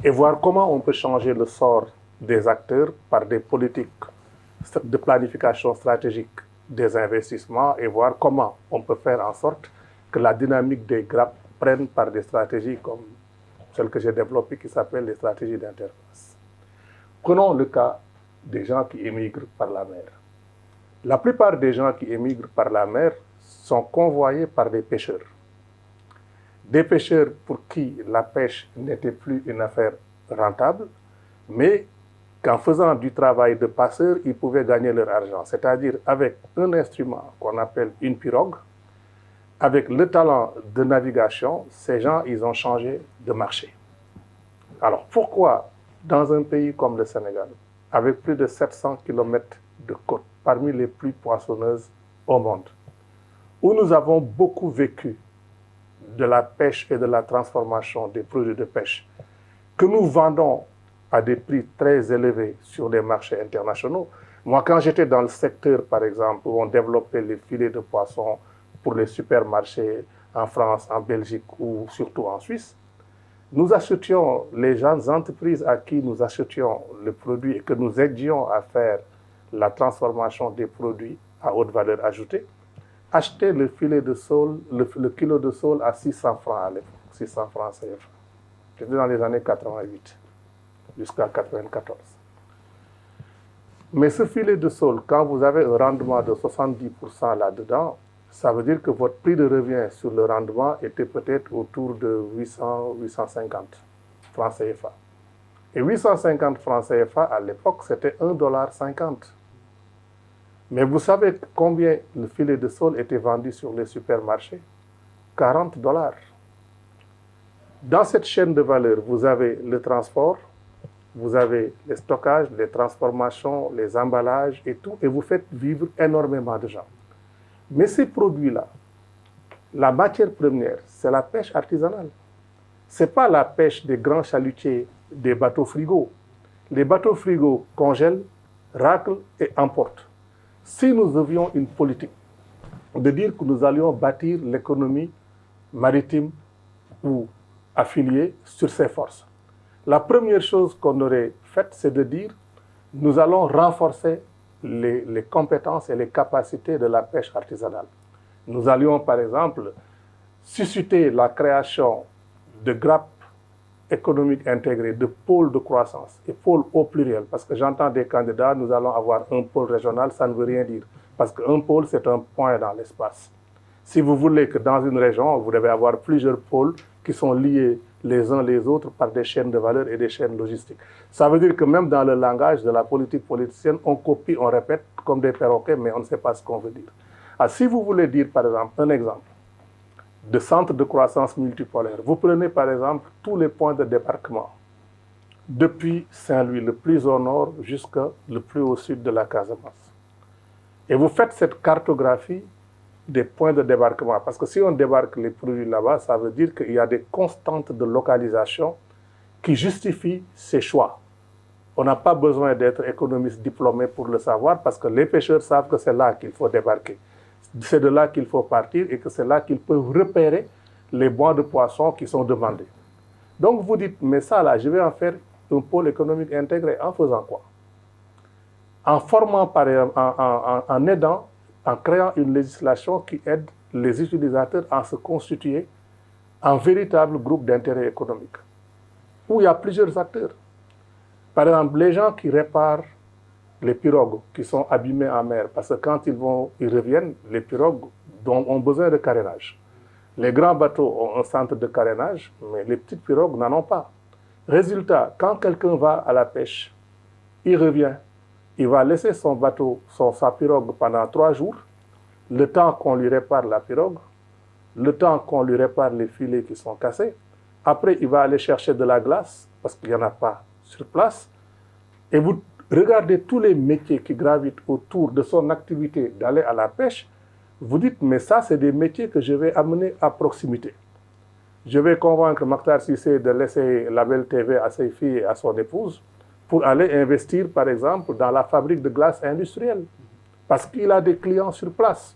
et voir comment on peut changer le sort des acteurs par des politiques de planification stratégique des investissements, et voir comment on peut faire en sorte que la dynamique des grappes prenne par des stratégies comme celle que j'ai développée qui s'appelle les stratégies d'interface. Prenons le cas des gens qui émigrent par la mer. La plupart des gens qui émigrent par la mer sont convoyés par des pêcheurs. Des pêcheurs pour qui la pêche n'était plus une affaire rentable, mais qu'en faisant du travail de passeur, ils pouvaient gagner leur argent. C'est-à-dire avec un instrument qu'on appelle une pirogue, avec le talent de navigation, ces gens, ils ont changé de marché. Alors pourquoi, dans un pays comme le Sénégal, avec plus de 700 km de côte, parmi les plus poissonneuses au monde, où nous avons beaucoup vécu de la pêche et de la transformation des produits de pêche, que nous vendons à des prix très élevés sur les marchés internationaux. Moi, quand j'étais dans le secteur, par exemple, où on développait les filets de poissons pour les supermarchés en France, en Belgique ou surtout en Suisse, nous achetions, les grandes entreprises à qui nous achetions le produit et que nous aidions à faire la transformation des produits à haute valeur ajoutée, achetaient le filet de sole, le kilo de sole à 600 francs à l'époque, 600 francs CFA. C'était dans les années 88 jusqu'à 94. Mais ce filet de sole, quand vous avez un rendement de 70% là-dedans, ça veut dire que votre prix de revient sur le rendement était peut-être autour de 800-850 francs CFA. Et 850 francs CFA, à l'époque, c'était 1,50 $. Mais vous savez combien le filet de sole était vendu sur les supermarchés? 40 $. Dans cette chaîne de valeur, vous avez le transport, vous avez les stockages, les transformations, les emballages et tout, et vous faites vivre énormément de gens. Mais ces produits-là, la matière première, c'est la pêche artisanale. Ce n'est pas la pêche des grands chalutiers, des bateaux frigos. Les bateaux frigos congèlent, raclent et emportent. Si nous avions une politique de dire que nous allions bâtir l'économie maritime ou affiliée sur ces forces, la première chose qu'on aurait faite, c'est de dire nous allons renforcer les compétences et les capacités de la pêche artisanale. Nous allions, par exemple, susciter la création de grappes économiques intégrées, de pôles de croissance, et pôles au pluriel, parce que j'entends des candidats, nous allons avoir un pôle régional, ça ne veut rien dire, parce qu'un pôle, c'est un point dans l'espace. Si vous voulez que dans une région, vous devez avoir plusieurs pôles qui sont liés les uns les autres par des chaînes de valeur et des chaînes logistiques. Ça veut dire que même dans le langage de la politique politicienne, on copie, on répète comme des perroquets, mais on ne sait pas ce qu'on veut dire. Alors, si vous voulez dire, par exemple, un exemple de centre de croissance multipolaire, vous prenez par exemple tous les points de débarquement, depuis Saint-Louis, le plus au nord jusqu'à le plus au sud de la Casamance. Et vous faites cette cartographie des points de débarquement. Parce que si on débarque les produits là-bas, ça veut dire qu'il y a des constantes de localisation qui justifient ces choix. On n'a pas besoin d'être économiste diplômé pour le savoir, parce que les pêcheurs savent que c'est là qu'il faut débarquer. C'est de là qu'il faut partir et que c'est là qu'ils peuvent repérer les bancs de poissons qui sont demandés. Donc vous dites, mais ça là, je vais en faire un pôle économique intégré. En faisant quoi? En formant, en aidant, en créant une législation qui aide les utilisateurs à se constituer en véritable groupe d'intérêt économique, où il y a plusieurs acteurs. Par exemple, les gens qui réparent les pirogues qui sont abîmées en mer, parce que quand ils reviennent, les pirogues ont besoin de carénage. Les grands bateaux ont un centre de carénage, mais les petites pirogues n'en ont pas. Résultat, quand quelqu'un va à la pêche, il revient, il va laisser son bateau, sa pirogue pendant 3 jours, le temps qu'on lui répare la pirogue, le temps qu'on lui répare les filets qui sont cassés. Après, il va aller chercher de la glace, parce qu'il n'y en a pas sur place. Et vous regardez tous les métiers qui gravitent autour de son activité d'aller à la pêche, vous dites, mais ça, c'est des métiers que je vais amener à proximité. Je vais convaincre Makhtar Cissé de laisser Label TV à ses filles et à son épouse pour aller investir, par exemple, dans la fabrique de glace industrielle, parce qu'il a des clients sur place.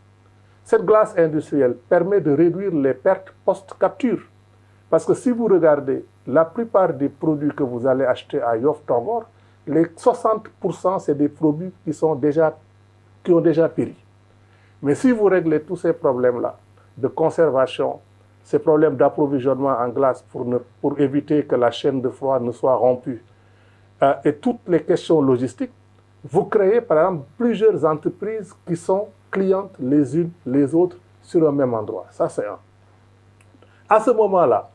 Cette glace industrielle permet de réduire les pertes post-capture. Parce que si vous regardez, la plupart des produits que vous allez acheter à Yoff Tongor, les 60%, c'est des produits qui ont déjà péri. Mais si vous réglez tous ces problèmes-là de conservation, ces problèmes d'approvisionnement en glace pour éviter que la chaîne de froid ne soit rompue, et toutes les questions logistiques, vous créez par exemple plusieurs entreprises qui sont clientes les unes les autres sur un même endroit. Ça, c'est un. À ce moment-là,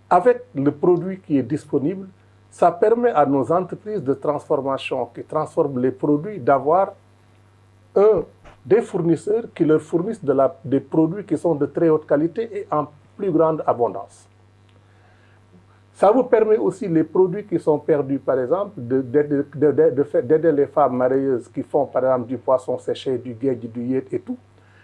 avec le produit qui est disponible, ça permet à nos entreprises de transformation qui transforment les produits d'avoir des fournisseurs qui leur fournissent des produits qui sont de très haute qualité et en plus grande abondance. Ça vous permet aussi les produits qui sont perdus, par exemple, d'aider les femmes marieuses qui font, par exemple, du poisson séché, du guedj, du yet et tout,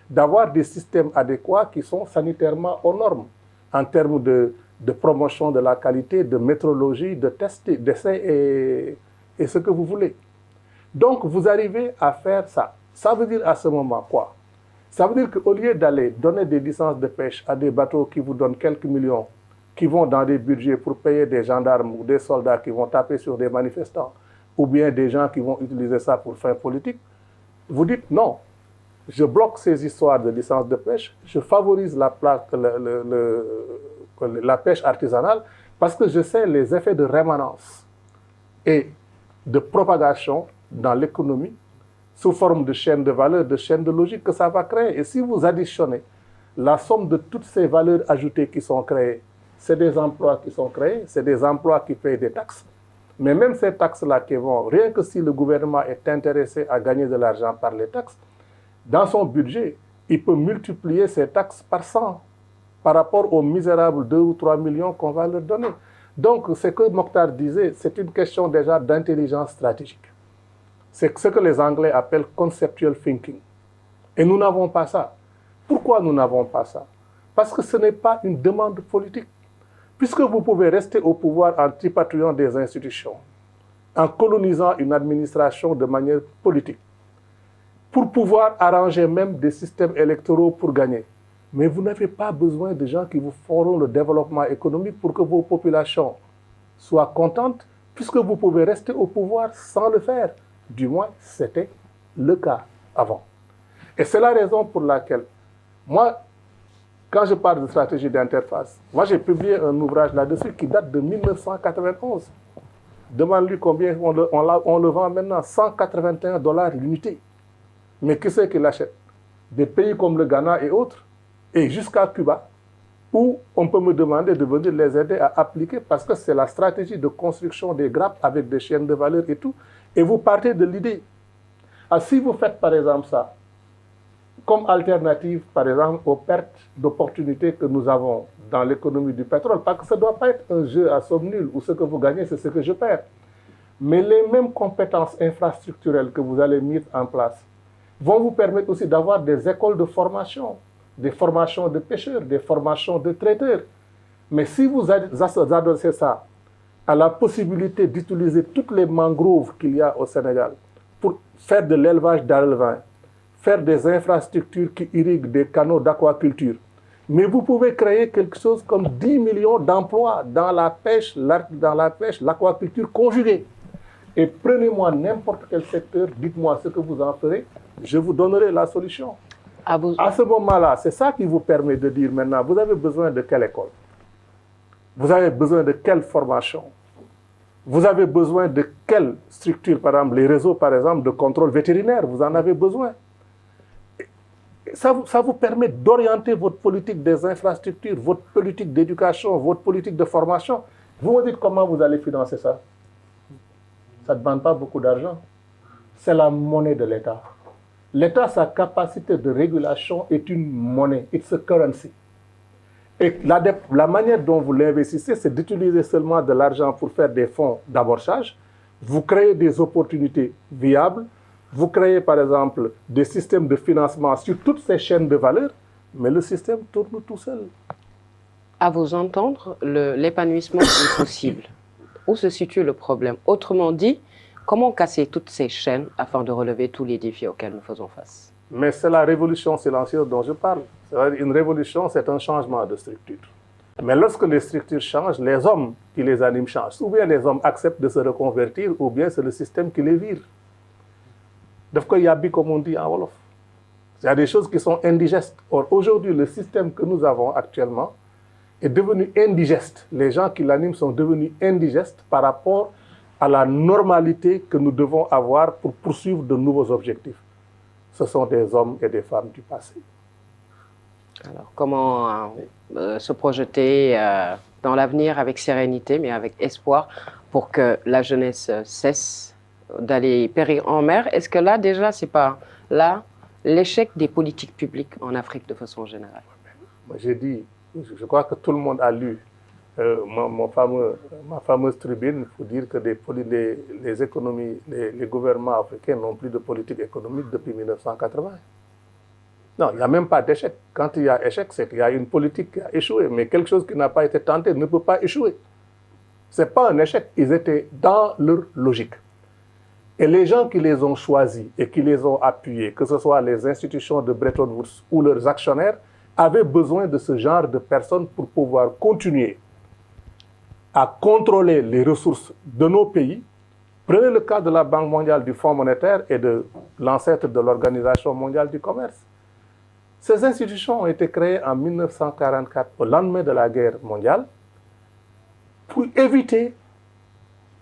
d'avoir des systèmes adéquats qui sont sanitairement aux normes en termes de promotion de la qualité, de métrologie, de tests, d'essais et ce que vous voulez. Donc, vous arrivez à faire ça. Ça veut dire à ce moment quoi? Ça veut dire qu'au lieu d'aller donner des licences de pêche à des bateaux qui vous donnent quelques millions, qui vont dans des budgets pour payer des gendarmes ou des soldats qui vont taper sur des manifestants, ou bien des gens qui vont utiliser ça pour fin politique, vous dites non, je bloque ces histoires de licences de pêche, je favorise la pêche artisanale parce que je sais les effets de rémanence et de propagation dans l'économie sous forme de chaîne de valeur, de chaîne de logique que ça va créer. Et si vous additionnez la somme de toutes ces valeurs ajoutées qui sont créées, c'est des emplois qui sont créés, c'est des emplois qui payent des taxes. Mais même ces taxes-là qui vont, rien que si le gouvernement est intéressé à gagner de l'argent par les taxes, dans son budget, il peut multiplier ces taxes par 100 par rapport aux misérables 2 ou 3 millions qu'on va leur donner. Donc, ce que Mokhtar disait, c'est une question déjà d'intelligence stratégique. C'est ce que les Anglais appellent conceptual thinking. Et nous n'avons pas ça. Pourquoi nous n'avons pas ça? Parce que ce n'est pas une demande politique. Puisque vous pouvez rester au pouvoir en tripatouillant des institutions, en colonisant une administration de manière politique, pour pouvoir arranger même des systèmes électoraux pour gagner. Mais vous n'avez pas besoin de gens qui vous feront le développement économique pour que vos populations soient contentes, puisque vous pouvez rester au pouvoir sans le faire. Du moins, c'était le cas avant. Et c'est la raison pour laquelle, moi, quand je parle de stratégie d'interface, moi j'ai publié un ouvrage là-dessus qui date de 1991. Demande-lui combien on le vend maintenant, 181 $ l'unité. Mais qui c'est qui l'achète? Des pays comme le Ghana et autres, et jusqu'à Cuba, où on peut me demander de venir les aider à appliquer parce que c'est la stratégie de construction des grappes avec des chaînes de valeur et tout. Et vous partez de l'idée. Alors, si vous faites par exemple ça, comme alternative par exemple aux pertes d'opportunités que nous avons dans l'économie du pétrole, parce que ça ne doit pas être un jeu à somme nulle où ce que vous gagnez, c'est ce que je perds. Mais les mêmes compétences infrastructurelles que vous allez mettre en place vont vous permettre aussi d'avoir des écoles de formation, des formations de pêcheurs, des formations de traiteurs. Mais si vous adossez ça à la possibilité d'utiliser toutes les mangroves qu'il y a au Sénégal pour faire de l'élevage d'alevins, faire des infrastructures qui irriguent des canaux d'aquaculture, mais vous pouvez créer quelque chose comme 10 millions d'emplois dans la pêche, l'aquaculture conjuguée. Et prenez-moi n'importe quel secteur, dites-moi ce que vous en ferez, je vous donnerai la solution. À ce moment-là, c'est ça qui vous permet de dire maintenant, vous avez besoin de quelle école? Vous avez besoin de quelle formation? Vous avez besoin de quelle structure, par exemple, les réseaux, par exemple, de contrôle vétérinaire, vous en avez besoin. Ça vous permet d'orienter votre politique des infrastructures, votre politique d'éducation, votre politique de formation. Vous me dites comment vous allez financer ça? Ça ne demande pas beaucoup d'argent. C'est la monnaie de l'État. L'État, sa capacité de régulation est une monnaie, it's a currency. Et la manière dont vous l'investissez, c'est d'utiliser seulement de l'argent pour faire des fonds d'amorçage. Vous créez des opportunités viables. Vous créez, par exemple, des systèmes de financement sur toutes ces chaînes de valeur, mais le système tourne tout seul. À vous entendre, l'épanouissement est possible. Où se situe le problème? Autrement dit, comment casser toutes ces chaînes afin de relever tous les défis auxquels nous faisons face? Mais c'est la révolution silencieuse dont je parle. Une révolution, c'est un changement de structure. Mais lorsque les structures changent, les hommes qui les animent changent. Ou bien les hommes acceptent de se reconvertir, ou bien c'est le système qui les vire. Daf ko yabbi, comme on dit en Wolof. Il y a des choses qui sont indigestes. Or, aujourd'hui, le système que nous avons actuellement est devenu indigeste. Les gens qui l'animent sont devenus indigestes par rapport à la normalité que nous devons avoir pour poursuivre de nouveaux objectifs. Ce sont des hommes et des femmes du passé. Alors, comment se projeter dans l'avenir avec sérénité, mais avec espoir, pour que la jeunesse cesse d'aller périr en mer. Est-ce que là, déjà, c'est pas là l'échec des politiques publiques en Afrique de façon générale? Moi, j'ai dit, je crois que tout le monde a lu ma fameuse tribune pour dire que les économies, les gouvernements africains n'ont plus de politique économique depuis 1980. Non, il n'y a même pas d'échec. Quand il y a échec, c'est qu'il y a une politique qui a échoué. Mais quelque chose qui n'a pas été tenté ne peut pas échouer. Ce n'est pas un échec. Ils étaient dans leur logique. Et les gens qui les ont choisis et qui les ont appuyés, que ce soit les institutions de Bretton Woods ou leurs actionnaires, avaient besoin de ce genre de personnes pour pouvoir continuer à contrôler les ressources de nos pays. Prenez le cas de la Banque mondiale, du Fonds monétaire et de l'ancêtre de l'Organisation mondiale du commerce. Ces institutions ont été créées en 1944, au lendemain de la guerre mondiale, pour éviter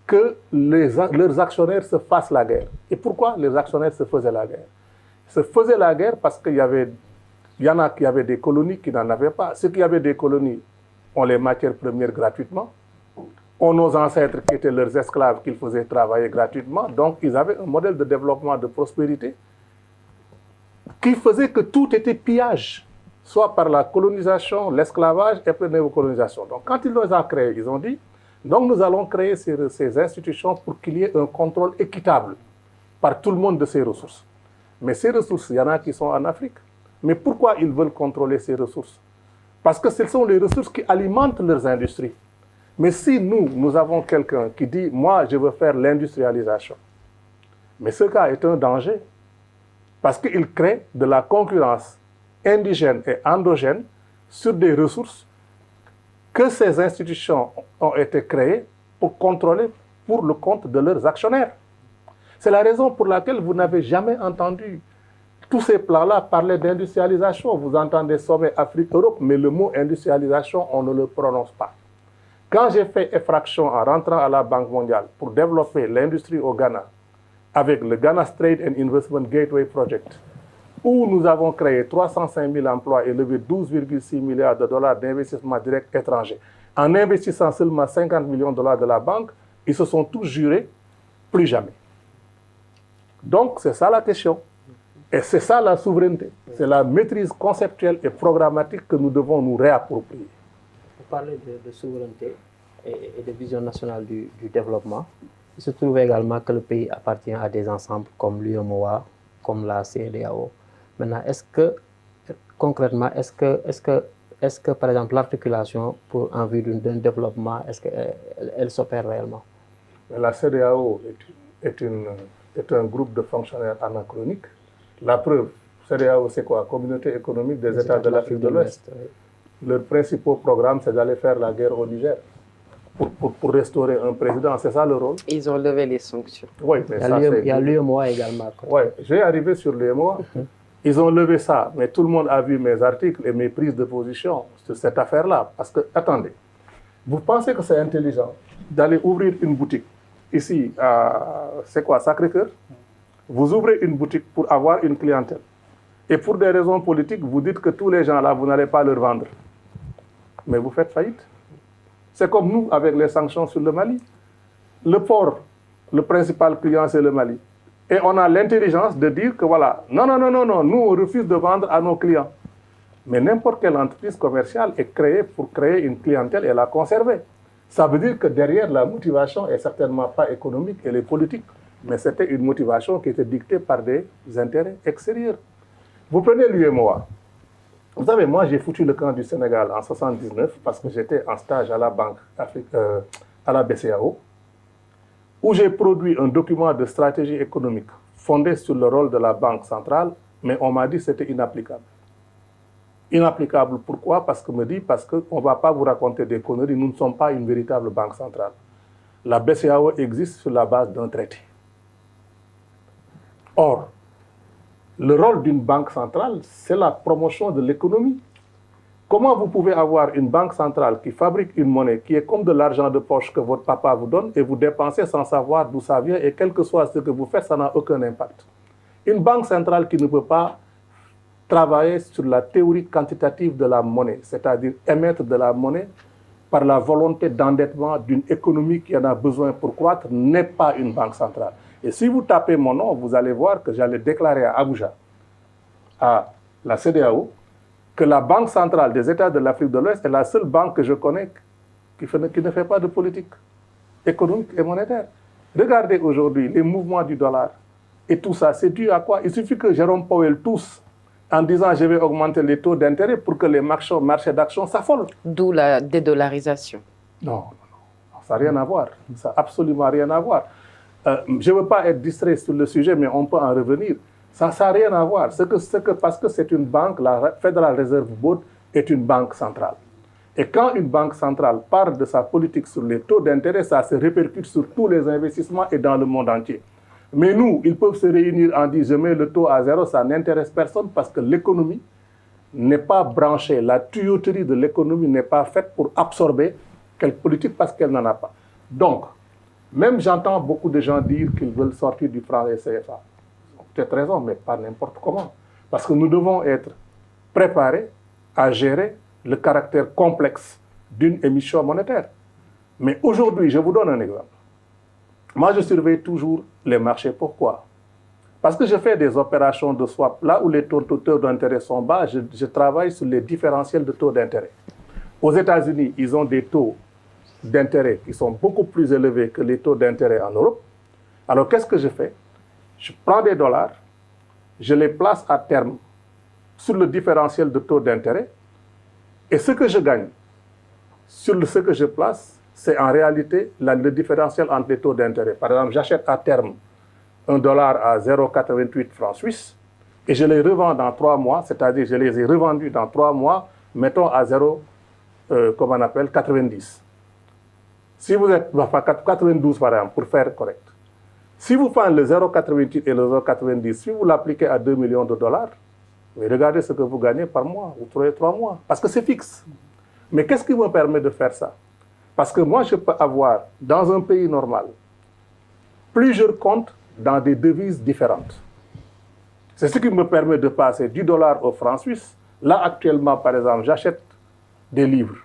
que leurs actionnaires se fassent la guerre. Et pourquoi les actionnaires se faisaient la guerre? Ils se faisaient la guerre parce qu'il y en a qui avaient des colonies qui n'en avaient pas. Ceux qui avaient des colonies ont les matières premières gratuitement, ont nos ancêtres qui étaient leurs esclaves qu'ils faisaient travailler gratuitement. Donc, ils avaient un modèle de développement, de prospérité qui faisait que tout était pillage, soit par la colonisation, l'esclavage et puis la néocolonisation. Donc, quand ils les ont créés, ils ont dit, donc nous allons créer ces institutions pour qu'il y ait un contrôle équitable par tout le monde de ces ressources. Mais ces ressources, il y en a qui sont en Afrique. Mais pourquoi ils veulent contrôler ces ressources? Parce que ce sont les ressources qui alimentent leurs industries. Mais si nous avons quelqu'un qui dit, moi, je veux faire l'industrialisation, mais ce cas est un danger, parce qu'il crée de la concurrence indigène et endogène sur des ressources que ces institutions ont été créées pour contrôler pour le compte de leurs actionnaires. C'est la raison pour laquelle vous n'avez jamais entendu tous ces plans-là parler d'industrialisation. Vous entendez sommet Afrique-Europe, mais le mot industrialisation, on ne le prononce pas. Quand j'ai fait effraction en rentrant à la Banque mondiale pour développer l'industrie au Ghana, avec le Ghana Trade and Investment Gateway Project, où nous avons créé 305 000 emplois et levé 12,6 milliards de dollars d'investissement direct étranger, en investissant seulement 50 millions de dollars de la banque, ils se sont tous jurés, plus jamais. Donc, c'est ça la question. Et c'est ça la souveraineté. C'est la maîtrise conceptuelle et programmatique que nous devons nous réapproprier. Vous parlez de souveraineté et de vision nationale du développement. Il se trouve également que le pays appartient à des ensembles comme l'UEMOA, comme la CEDEAO. Maintenant, est-ce que, concrètement, est-ce que par exemple, l'articulation en vue d'un développement, est-ce qu'elle s'opère réellement? La CEDEAO est un groupe de fonctionnaires anachroniques. La preuve, CEDEAO, c'est quoi? Communauté économique des États de l'Afrique de l'Ouest. Leur principal programme, c'est d'aller faire la guerre au Niger pour restaurer un président. C'est ça le rôle. Ils ont levé les sanctions. Oui, mais il y a l'UEMOA également. Oui, je vais arriver sur l'UEMOA. Ils ont levé ça, mais tout le monde a vu mes articles et mes prises de position sur cette affaire-là. Parce que, attendez, vous pensez que c'est intelligent d'aller ouvrir une boutique ici, c'est quoi, Sacré-Cœur? Vous ouvrez une boutique pour avoir une clientèle. Et pour des raisons politiques, vous dites que tous les gens là, vous n'allez pas leur vendre. Mais vous faites faillite. C'est comme nous avec les sanctions sur le Mali. Le port, le principal client, c'est le Mali. Et on a l'intelligence de dire que voilà, non, nous on refuse de vendre à nos clients. Mais n'importe quelle entreprise commerciale est créée pour créer une clientèle et la conserver. Ça veut dire que derrière la motivation n'est certainement pas économique, elle est politique. Mais c'était une motivation qui était dictée par des intérêts extérieurs. Vous prenez l'UEMOA. Vous savez, moi j'ai foutu le camp du Sénégal en 1979 parce que j'étais en stage à la Banque à la BCEAO, où j'ai produit un document de stratégie économique fondé sur le rôle de la Banque centrale, mais on m'a dit que c'était inapplicable. Inapplicable, pourquoi? Parce qu'on ne va pas vous raconter des conneries, nous ne sommes pas une véritable banque centrale. La BCEAO existe sur la base d'un traité. Or, le rôle d'une banque centrale, c'est la promotion de l'économie. Comment vous pouvez avoir une banque centrale qui fabrique une monnaie qui est comme de l'argent de poche que votre papa vous donne et vous dépensez sans savoir d'où ça vient et quel que soit ce que vous faites, ça n'a aucun impact. Une banque centrale qui ne peut pas travailler sur la théorie quantitative de la monnaie, c'est-à-dire émettre de la monnaie par la volonté d'endettement d'une économie qui en a besoin pour croître n'est pas une banque centrale. Et si vous tapez mon nom, vous allez voir que j'allais déclarer à Abuja, à la CEDEAO, que la Banque centrale des États de l'Afrique de l'Ouest est la seule banque que je connais qui ne fait pas de politique économique et monétaire. Regardez aujourd'hui les mouvements du dollar et tout ça, c'est dû à quoi? Il suffit que Jérôme Powell tousse en disant je vais augmenter les taux d'intérêt pour que les marchés d'actions s'affolent. D'où la dédollarisation. Non, ça n'a rien à voir. Ça n'a absolument rien à voir. Je ne veux pas être distrait sur le sujet, mais on peut en revenir. Ça n'a rien à voir. Parce que c'est une banque, la Federal Reserve Board est une banque centrale. Et quand une banque centrale parle de sa politique sur les taux d'intérêt, ça se répercute sur tous les investissements et dans le monde entier. Mais nous, ils peuvent se réunir en disant je mets le taux à zéro, ça n'intéresse personne parce que l'économie n'est pas branchée. La tuyauterie de l'économie n'est pas faite pour absorber quelque politique parce qu'elle n'en a pas. Donc, même j'entends beaucoup de gens dire qu'ils veulent sortir du franc et CFA. Peut-être raison, mais pas n'importe comment. Parce que nous devons être préparés à gérer le caractère complexe d'une émission monétaire. Mais aujourd'hui, je vous donne un exemple. Moi, je surveille toujours les marchés. Pourquoi? Parce que je fais des opérations de swap. Là où les taux d'intérêt sont bas, je travaille sur les différentiels de taux d'intérêt. Aux États-Unis, ils ont des taux d'intérêt qui sont beaucoup plus élevés que les taux d'intérêt en Europe. Alors, qu'est-ce que je fais? Je prends des dollars, je les place à terme sur le différentiel de taux d'intérêt et ce que je gagne sur ce que je place, c'est en réalité le différentiel entre les taux d'intérêt. Par exemple, j'achète à terme $1 à 0,88 francs suisses et je les revends dans 3 mois, c'est-à-dire je les ai revendus dans 3 mois, mettons à 90. Si vous êtes, enfin 92 par exemple, pour faire correct. Si vous faites le 0,88 et le 0,90, si vous l'appliquez à 2 millions de dollars, regardez ce que vous gagnez par mois ou 3 mois, parce que c'est fixe. Mais qu'est-ce qui me permet de faire ça? Parce que moi, je peux avoir, dans un pays normal, plusieurs comptes dans des devises différentes. C'est ce qui me permet de passer du dollar au franc suisse. Là, actuellement, par exemple, j'achète des livres.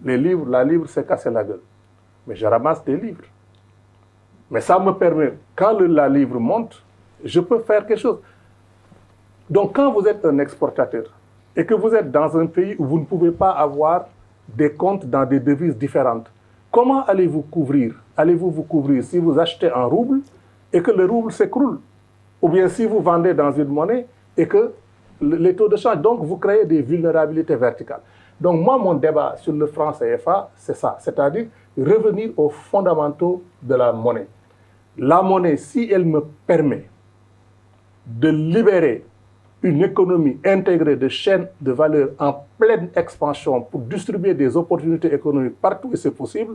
La livre s'est cassée la gueule. Mais je ramasse des livres. Mais ça me permet, quand la livre monte, je peux faire quelque chose. Donc, quand vous êtes un exportateur et que vous êtes dans un pays où vous ne pouvez pas avoir des comptes dans des devises différentes, comment allez-vous couvrir? Allez-vous vous couvrir si vous achetez en rouble et que le rouble s'écroule? Ou bien si vous vendez dans une monnaie et que les taux de change, donc vous créez des vulnérabilités verticales. Donc moi, mon débat sur le franc CFA, c'est ça, c'est-à-dire revenir aux fondamentaux de la monnaie. La monnaie, si elle me permet de libérer une économie intégrée de chaînes de valeur en pleine expansion pour distribuer des opportunités économiques partout où c'est possible,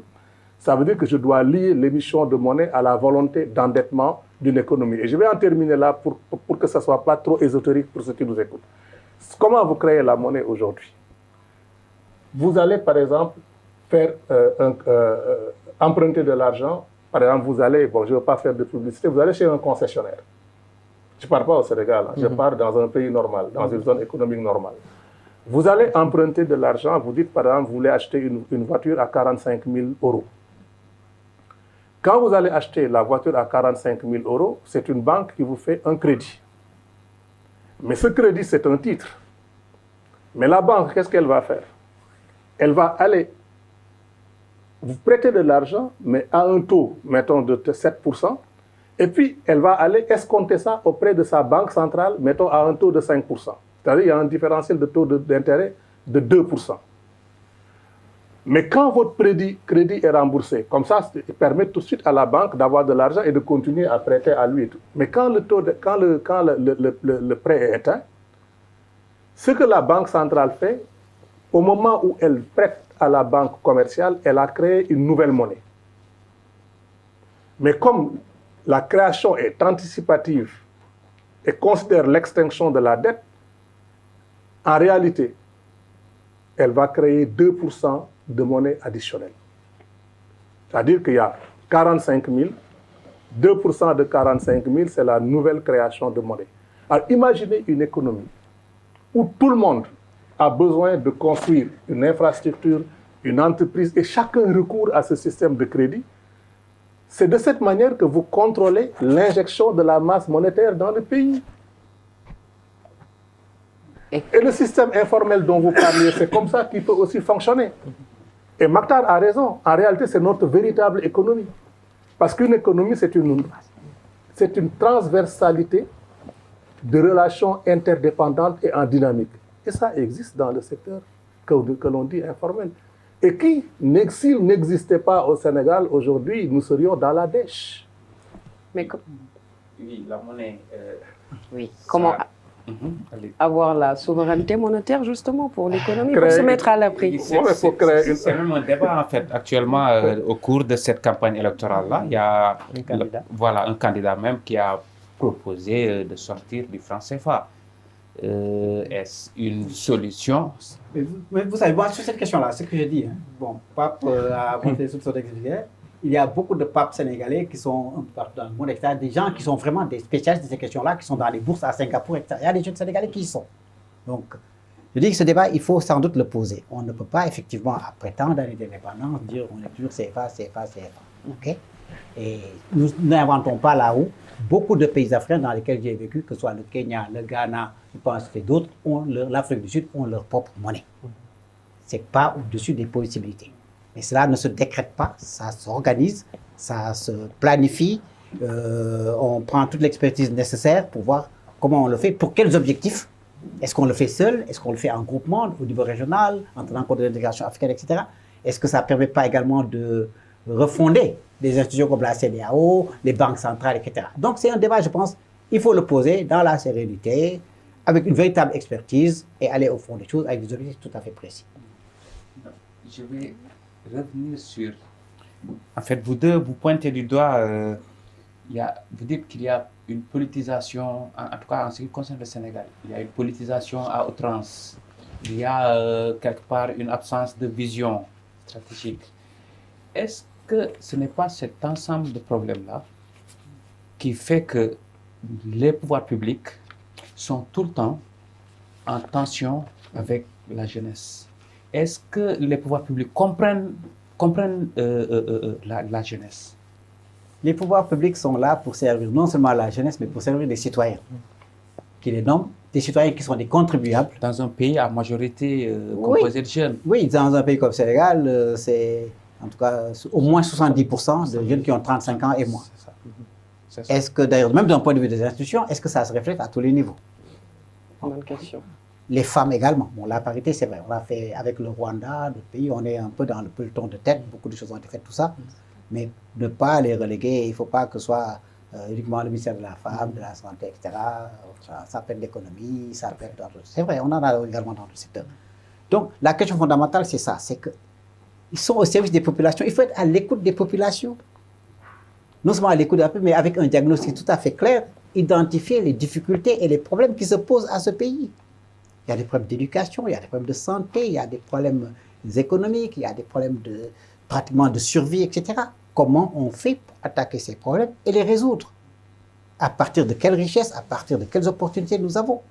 ça veut dire que je dois lier l'émission de monnaie à la volonté d'endettement d'une économie. Et je vais en terminer là pour que ça ne soit pas trop ésotérique pour ceux qui nous écoutent. Comment vous créez la monnaie aujourd'hui? Vous allez, par exemple, faire emprunter de l'argent. Par exemple, vous allez, bon, je ne veux pas faire de publicité, vous allez chez un concessionnaire. Je ne pars pas au Sénégal, je pars dans un pays normal, dans une zone économique normale. Vous allez emprunter de l'argent, vous dites par exemple, vous voulez acheter une voiture à 45 000 €. Quand vous allez acheter la voiture à 45 000 €, c'est une banque qui vous fait un crédit. Mais ce crédit, c'est un titre. Mais la banque, qu'est-ce qu'elle va faire? Elle va aller vous prêter de l'argent, mais à un taux, mettons, de 7%. Et puis, elle va aller escompter ça auprès de sa banque centrale, mettons, à un taux de 5%. C'est-à-dire qu'il y a un différentiel de taux d'intérêt de 2%. Mais quand votre crédit est remboursé, comme ça, ça permet tout de suite à la banque d'avoir de l'argent et de continuer à prêter à lui. Mais quand le prêt est éteint, ce que la banque centrale fait, au moment où elle prête à la banque commerciale, elle a créé une nouvelle monnaie. Mais comme la création est anticipative et considère l'extinction de la dette, en réalité, elle va créer 2% de monnaie additionnelle. C'est-à-dire qu'il y a 45 000, 2% de 45 000, c'est la nouvelle création de monnaie. Alors imaginez une économie où tout le monde a besoin de construire une infrastructure une entreprise et chacun recourt à ce système de crédit, c'est de cette manière que vous contrôlez l'injection de la masse monétaire dans le pays. Et le système informel dont vous parliez, c'est comme ça qu'il peut aussi fonctionner. Et Maktar a raison. En réalité, c'est notre véritable économie. Parce qu'une économie, c'est une transversalité de relations interdépendantes et en dynamique. Et ça existe dans le secteur que l'on dit informel. Et qui, s'il n'existait pas au Sénégal, aujourd'hui, nous serions dans la dèche. Mais Oui, la monnaie. oui, comment avoir la souveraineté monétaire justement pour l'économie, pour Créer- se mettre à l'abri. C'est même un débat en fait. Actuellement, au cours de cette campagne électorale-là, il y a un candidat même qui a proposé de sortir du franc CFA. Est-ce une solution? Mais vous savez, moi, sur cette question-là, ce que je dis, hein, bon, Pape a montré toutes sortes d'explications. Il y a beaucoup de papes sénégalais qui sont un peu partout dans le monde, etc. Des gens qui sont vraiment des spécialistes de ces questions-là, qui sont dans les bourses à Singapour, etc. Il y a des jeunes sénégalais qui y sont. Donc, je dis que ce débat, il faut sans doute le poser. On ne peut pas, effectivement, après tant d'années d'indépendance, dire on est toujours CFA. OK? Et nous n'inventons pas la roue. Beaucoup de pays africains dans lesquels j'ai vécu, que ce soit le Kenya, le Ghana, je pense que d'autres, l'Afrique du Sud, ont leur propre monnaie. Ce n'est pas au-dessus des possibilités. Mais cela ne se décrète pas, ça s'organise, ça se planifie. On prend toute l'expertise nécessaire pour voir comment on le fait, pour quels objectifs. Est-ce qu'on le fait seul? Est-ce qu'on le fait en groupement, au niveau régional, en tenant compte de l'intégration africaine, etc. Est-ce que ça ne permet pas également de refonder des institutions comme la CEDEAO, les banques centrales, etc. Donc c'est un débat, je pense, il faut le poser dans la sérénité, avec une véritable expertise et aller au fond des choses avec des objectifs tout à fait précis. Je vais revenir sur... En fait, vous deux, vous pointez du doigt, vous dites qu'il y a une politisation, en tout cas en ce qui concerne le Sénégal, il y a une politisation à outrance. Il y a quelque part une absence de vision stratégique. Est-ce que ce n'est pas cet ensemble de problèmes-là qui fait que les pouvoirs publics sont tout le temps en tension avec la jeunesse? Est-ce que les pouvoirs publics comprennent la jeunesse? Les pouvoirs publics sont là pour servir non seulement la jeunesse, mais pour servir les citoyens, qui les nomment, des citoyens qui sont des contribuables. Dans un pays à majorité composée de jeunes. Oui, dans un pays comme le Sénégal, c'est en tout cas au moins 70% de jeunes qui ont 35 ans et moins. C'est ça. Est-ce que d'ailleurs, même d'un point de vue des institutions, est-ce que ça se reflète à tous les niveaux? Bonne question. Les femmes également. Bon, la parité, c'est vrai. On l'a fait avec le Rwanda, notre pays, on est un peu dans le peloton de tête. Beaucoup de choses ont été faites, tout ça. Mais ne pas les reléguer, il ne faut pas que ce soit uniquement le ministère de la Femme, de la Santé, etc. Ça peut être l'économie, ça peut être d'autres. C'est vrai, on en a également dans le secteur. Donc, la question fondamentale, c'est ça. C'est qu'ils sont au service des populations. Il faut être à l'écoute des populations. Non seulement à l'écoute, mais avec un diagnostic tout à fait clair, identifier les difficultés et les problèmes qui se posent à ce pays. Il y a des problèmes d'éducation, il y a des problèmes de santé, il y a des problèmes économiques, il y a des problèmes pratiquement de survie, etc. Comment on fait pour attaquer ces problèmes et les résoudre? À partir de quelles richesses, à partir de quelles opportunités nous avons?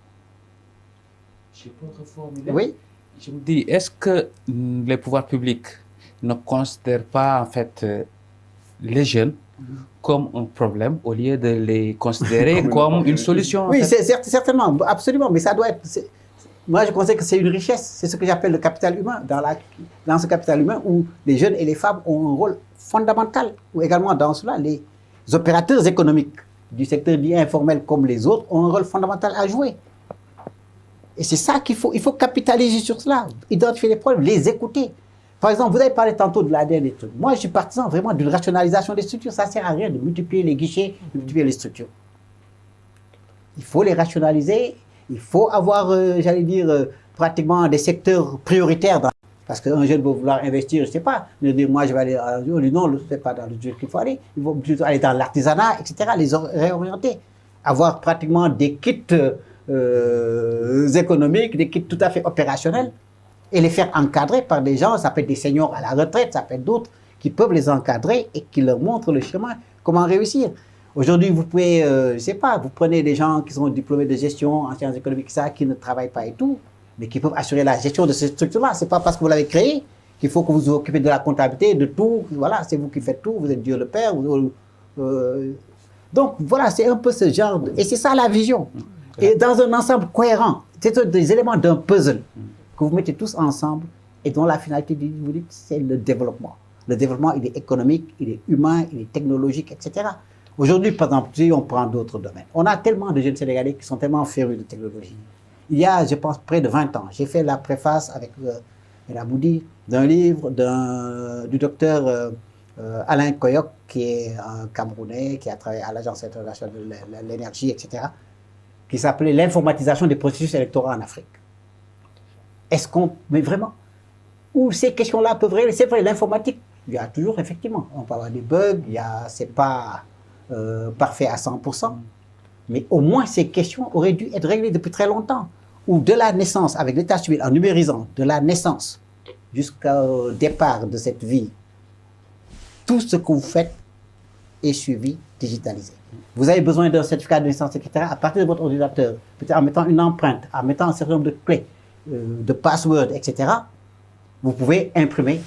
Je peux reformuler? Oui. Je me dis, est-ce que les pouvoirs publics ne considèrent pas en fait les jeunes comme un problème au lieu de les considérer comme une solution? Oui, certainement, absolument, mais ça doit être... Moi, je considère que c'est une richesse, c'est ce que j'appelle le capital humain. Dans ce capital humain où les jeunes et les femmes ont un rôle fondamental, ou également dans cela, les opérateurs économiques du secteur dit informel comme les autres ont un rôle fondamental à jouer. Et c'est ça qu'il faut, il faut capitaliser sur cela, identifier les problèmes, les écouter. Par exemple, vous avez parlé tantôt de l'ADN des trucs. Moi, je suis partisan vraiment d'une rationalisation des structures. Ça ne sert à rien de multiplier les guichets, de multiplier les structures. Il faut les rationaliser. Il faut avoir, j'allais dire, pratiquement des secteurs prioritaires. Parce qu'un jeune va vouloir investir, je ne sais pas, il dire moi je vais aller à la on dit non, ce n'est pas dans le jeu qu'il faut aller. Il faut plutôt aller dans l'artisanat, etc., les réorienter. Avoir pratiquement des kits économiques, des kits tout à fait opérationnels, et les faire encadrer par des gens, ça peut être des seniors à la retraite, ça peut être d'autres, qui peuvent les encadrer et qui leur montrent le chemin, comment réussir. Aujourd'hui, vous pouvez, je ne sais pas, vous prenez des gens qui sont diplômés de gestion, en sciences économiques, ça, qui ne travaillent pas et tout, mais qui peuvent assurer la gestion de cette structure-là. Ce n'est pas parce que vous l'avez créé qu'il faut que vous vous occupez de la comptabilité, de tout. Voilà, c'est vous qui faites tout, vous êtes Dieu le Père. Donc, voilà, c'est un peu ce genre et c'est ça la vision. Et dans un ensemble cohérent, c'est des éléments d'un puzzle que vous mettez tous ensemble et dont la finalité, vous dites, c'est le développement. Le développement, il est économique, il est humain, il est technologique, etc. Aujourd'hui, par exemple, si on prend d'autres domaines, on a tellement de jeunes Sénégalais qui sont tellement férus de technologie. Il y a, je pense, près de 20 ans, j'ai fait la préface avec El Aboudi d'un livre du docteur Alain Koyok, qui est un Camerounais, qui a travaillé à l'Agence internationale de l'énergie, etc., qui s'appelait l'informatisation des processus électoraux en Afrique. Est-ce qu'on... Mais vraiment, où ces questions-là peuvent régler? C'est vrai, l'informatique, il y a toujours, effectivement, on peut avoir des bugs, c'est pas parfait à 100%, mais au moins ces questions auraient dû être réglées depuis très longtemps. Ou de la naissance, avec l'état civil, en numérisant, de la naissance jusqu'au départ de cette vie, tout ce que vous faites est suivi, digitalisé. Vous avez besoin d'un certificat de naissance, etc. À partir de votre ordinateur, peut-être en mettant une empreinte, en mettant un certain nombre de clés, de passwords, etc., vous pouvez imprimer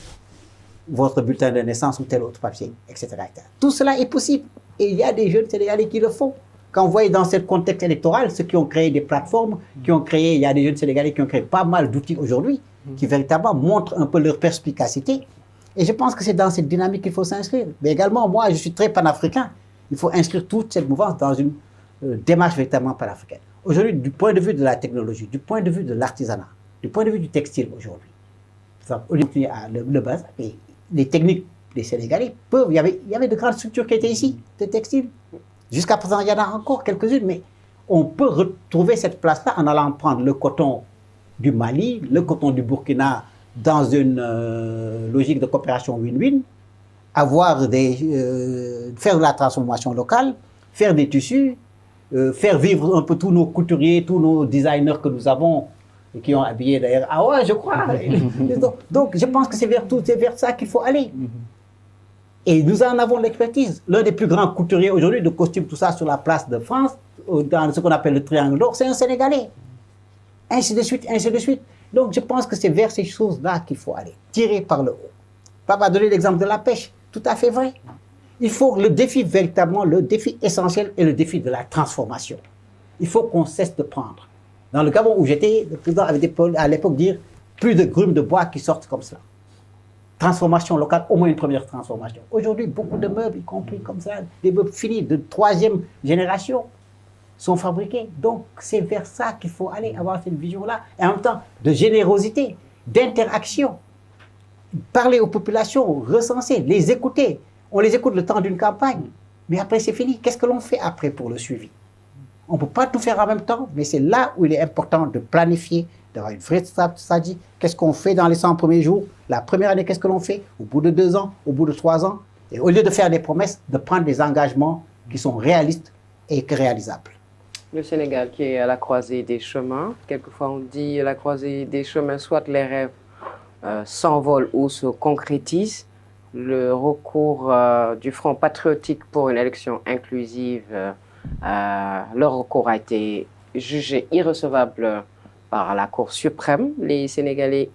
votre bulletin de naissance ou tel autre papier, etc., etc. Tout cela est possible. Et il y a des jeunes Sénégalais qui le font. Quand vous voyez dans ce contexte électoral, ceux qui ont créé des plateformes, il y a des jeunes Sénégalais qui ont créé pas mal d'outils aujourd'hui, qui véritablement montrent un peu leur perspicacité. Et je pense que c'est dans cette dynamique qu'il faut s'inscrire. Mais également, moi, je suis très panafricain. Il faut inscrire toute cette mouvance dans une démarche véritablement panafricaine. Aujourd'hui, du point de vue de la technologie, du point de vue de l'artisanat, du point de vue du textile aujourd'hui, au lieu de le base, les techniques des Sénégalais peuvent. Il y avait de grandes structures qui étaient ici, de textiles. Jusqu'à présent, il y en a encore quelques-unes, mais on peut retrouver cette place-là en allant prendre le coton du Mali, le coton du Burkina dans une logique de coopération win-win, faire de la transformation locale, faire des tissus, faire vivre un peu tous nos couturiers, tous nos designers que nous avons et qui ont habillé d'ailleurs. Ah ouais, je crois. Donc, je pense que c'est vers ça qu'il faut aller. Et nous en avons l'expertise. L'un des plus grands couturiers aujourd'hui de costumes, tout ça, sur la place de France, dans ce qu'on appelle le triangle d'or, c'est un Sénégalais. Ainsi de suite, ainsi de suite. Donc, je pense que c'est vers ces choses-là qu'il faut aller, tirer par le haut. Papa a donné l'exemple de la pêche, tout à fait vrai. Il faut le défi, véritablement, le défi essentiel est le défi de la transformation. Il faut qu'on cesse de prendre. Dans le Gabon où j'étais, le président avait à l'époque dire plus de grumes de bois qui sortent comme cela. Transformation locale, au moins une première transformation. Aujourd'hui, beaucoup de meubles, y compris comme ça, des meubles finis de 3e génération, sont fabriqués. Donc, c'est vers ça qu'il faut aller, avoir cette vision-là. Et en même temps, de générosité, d'interaction. Parler aux populations, recenser, les écouter. On les écoute le temps d'une campagne, mais après, c'est fini. Qu'est-ce que l'on fait après pour le suivi? On ne peut pas tout faire en même temps, mais c'est là où il est important de planifier, d'avoir une vraie stratégie. Qu'est-ce qu'on fait dans les 100 premiers jours? La première année, qu'est-ce que l'on fait? Au bout de 2 ans, au bout de 3 ans? Et au lieu de faire des promesses, de prendre des engagements qui sont réalistes et réalisables. Le Sénégal qui est à la croisée des chemins. Quelquefois, on dit la croisée des chemins, soit les rêves s'envolent ou se concrétisent. Le recours du Front patriotique pour une élection inclusive, le recours a été jugé irrecevable par la Cour suprême. Les Sénégalais,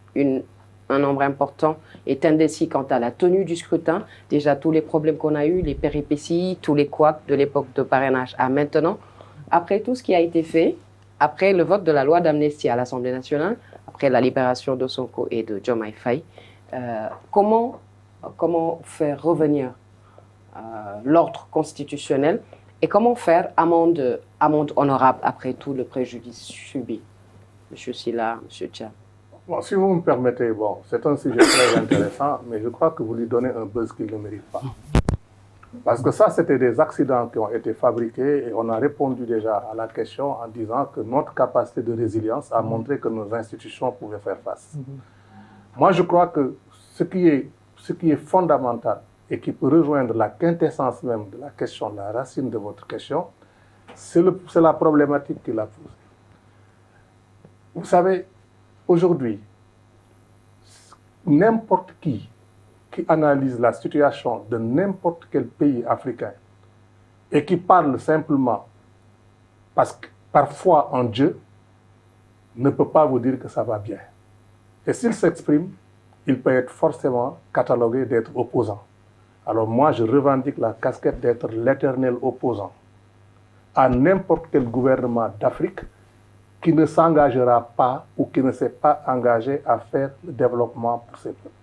un nombre important, est indécis quant à la tenue du scrutin. Déjà, tous les problèmes qu'on a eus, les péripéties, tous les couacs de l'époque de parrainage à maintenant. Après tout ce qui a été fait, après le vote de la loi d'amnistie à l'Assemblée nationale, après la libération de Sonko et de Diomaye Faye, comment faire revenir l'ordre constitutionnel et comment faire amende honorable après tout le préjudice subi? Monsieur Sylla, Monsieur Tcham. Bon, si vous me permettez, c'est un sujet très intéressant, mais je crois que vous lui donnez un buzz qu'il ne mérite pas. Parce que ça, c'était des accidents qui ont été fabriqués et on a répondu déjà à la question en disant que notre capacité de résilience a montré que nos institutions pouvaient faire face. Moi, je crois que ce qui est fondamental et qui peut rejoindre la quintessence même de la question, la racine de votre question, c'est la problématique qu'il a posée. Vous savez, aujourd'hui, n'importe qui analyse la situation de n'importe quel pays africain et qui parle simplement parfois en Dieu, ne peut pas vous dire que ça va bien. Et s'il s'exprime, il peut être forcément catalogué d'être opposant. Alors moi, je revendique la casquette d'être l'éternel opposant à n'importe quel gouvernement d'Afrique qui ne s'engagera pas ou qui ne s'est pas engagé à faire le développement pour ses peuples.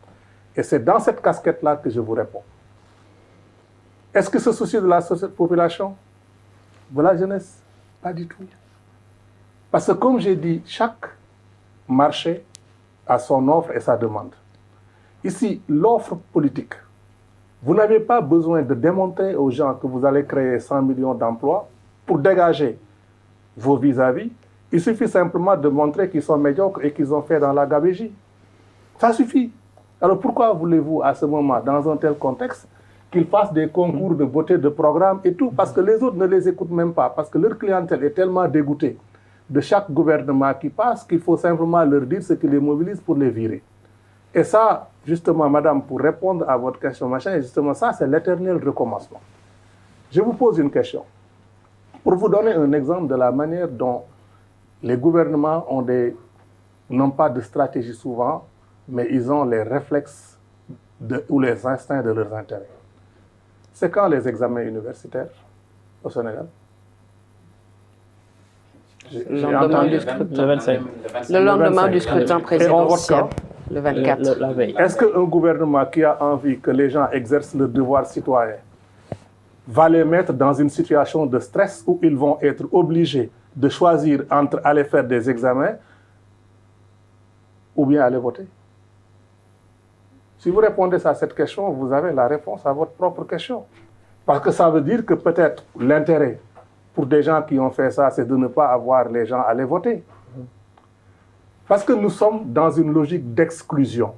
Et c'est dans cette casquette-là que je vous réponds. Est-ce que ce souci de la population, de la jeunesse? Pas du tout. Parce que comme j'ai dit, chaque marché a son offre et sa demande. Ici, l'offre politique, vous n'avez pas besoin de démontrer aux gens que vous allez créer 100 millions d'emplois pour dégager vos vis-à-vis. Il suffit simplement de montrer qu'ils sont médiocres et qu'ils ont fait dans la gabegie. Ça suffit. Alors pourquoi voulez-vous à ce moment, dans un tel contexte, qu'ils fassent des concours de beauté, de programmes et tout? Parce que les autres ne les écoutent même pas, parce que leur clientèle est tellement dégoûtée de chaque gouvernement qui passe qu'il faut simplement leur dire ce qui les mobilise pour les virer. Et ça, justement, madame, pour répondre à votre question, machin, justement, ça, c'est l'éternel recommencement. Je vous pose une question. Pour vous donner un exemple de la manière dont les gouvernements n'ont pas de stratégie souvent, mais ils ont les réflexes ou les instincts de leurs intérêts. C'est quand les examens universitaires au Sénégal? Le lendemain du scrutin. Le 25. Le lendemain du scrutin présidentiel. Le 24. La veille. Est-ce qu'un gouvernement qui a envie que les gens exercent leur devoir citoyen va les mettre dans une situation de stress où ils vont être obligés de choisir entre aller faire des examens ou bien aller voter? Si vous répondez à cette question, vous avez la réponse à votre propre question. Parce que ça veut dire que peut-être l'intérêt pour des gens qui ont fait ça, c'est de ne pas avoir les gens à aller voter. Parce que nous sommes dans une logique d'exclusion.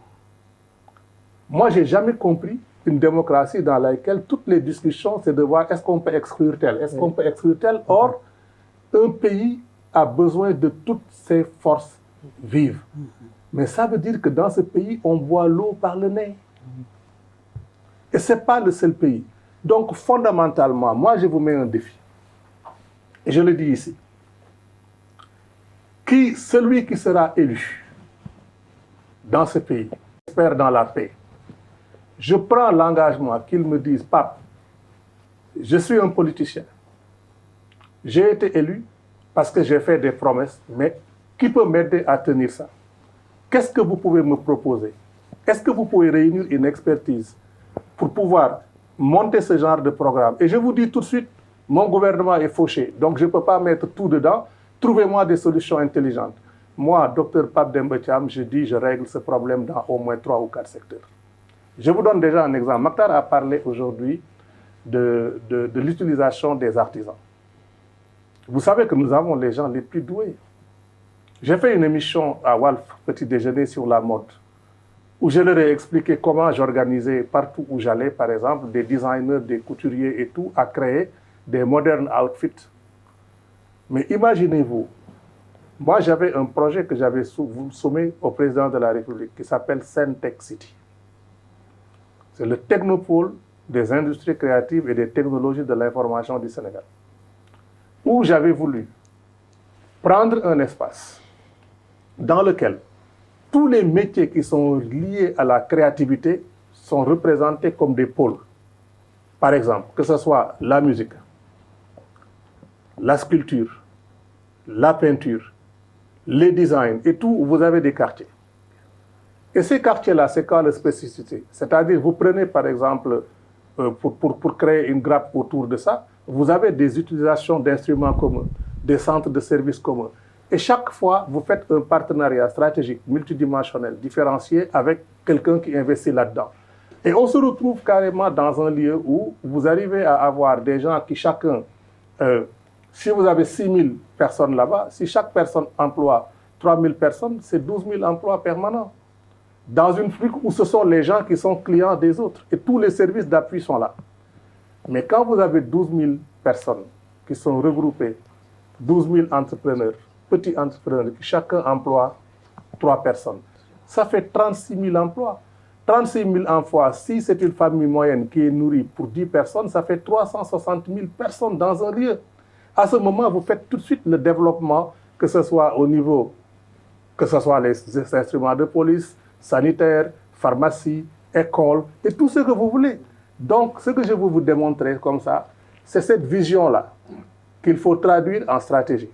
Moi, je n'ai jamais compris une démocratie dans laquelle toutes les discussions, c'est de voir est-ce qu'on peut exclure tel, est-ce qu'on peut exclure tel. Or, un pays a besoin de toutes ses forces vives. Mais ça veut dire que dans ce pays, on boit l'eau par le nez. Et ce n'est pas le seul pays. Donc, fondamentalement, moi, je vous mets un défi. Et je le dis ici. Celui qui sera élu dans ce pays, espère dans la paix, je prends l'engagement qu'il me dise, Pape, je suis un politicien. J'ai été élu parce que j'ai fait des promesses, mais qui peut m'aider à tenir ça? Qu'est-ce que vous pouvez me proposer? Est-ce que vous pouvez réunir une expertise pour pouvoir monter ce genre de programme? Et je vous dis tout de suite, mon gouvernement est fauché, donc je ne peux pas mettre tout dedans. Trouvez-moi des solutions intelligentes. Moi, docteur Pape Demba Thiam, je dis, je règle ce problème dans au moins 3 ou 4 secteurs. Je vous donne déjà un exemple. Maktar a parlé aujourd'hui de l'utilisation des artisans. Vous savez que nous avons les gens les plus doués. J'ai fait une émission à Walf, Petit Déjeuner sur la mode, où je leur ai expliqué comment j'organisais partout où j'allais, par exemple, des designers, des couturiers et tout, à créer des modern outfits. Mais imaginez-vous, moi j'avais un projet que j'avais soumis au président de la République qui s'appelle Sentech City. C'est le technopôle des industries créatives et des technologies de l'information du Sénégal, où j'avais voulu prendre un espace dans lequel tous les métiers qui sont liés à la créativité sont représentés comme des pôles. Par exemple, que ce soit la musique, la sculpture, la peinture, les designs et tout, vous avez des quartiers. Et ces quartiers-là, c'est quoi la spécificité? C'est-à-dire, vous prenez par exemple, pour créer une grappe autour de ça, vous avez des utilisations d'instruments communs, des centres de services communs. Et chaque fois, vous faites un partenariat stratégique, multidimensionnel, différencié avec quelqu'un qui investit là-dedans. Et on se retrouve carrément dans un lieu où vous arrivez à avoir des gens qui chacun... si vous avez 6 000 personnes là-bas, si chaque personne emploie 3 000 personnes, c'est 12 000 emplois permanents. Dans une truc où ce sont les gens qui sont clients des autres. Et tous les services d'appui sont là. Mais quand vous avez 12 000 personnes qui sont regroupées, 12 000 entrepreneurs, petits entrepreneurs, qui chacun emploie 3 personnes, ça fait 36 000 emplois. 36 000 emplois, si c'est une famille moyenne qui est nourrie pour 10 personnes, ça fait 360 000 personnes dans un lieu. À ce moment, vous faites tout de suite le développement, que ce soit au niveau, que ce soit les instruments de police, sanitaires, pharmacie, école et tout ce que vous voulez. Donc, ce que je veux vous démontrer comme ça, c'est cette vision-là qu'il faut traduire en stratégie.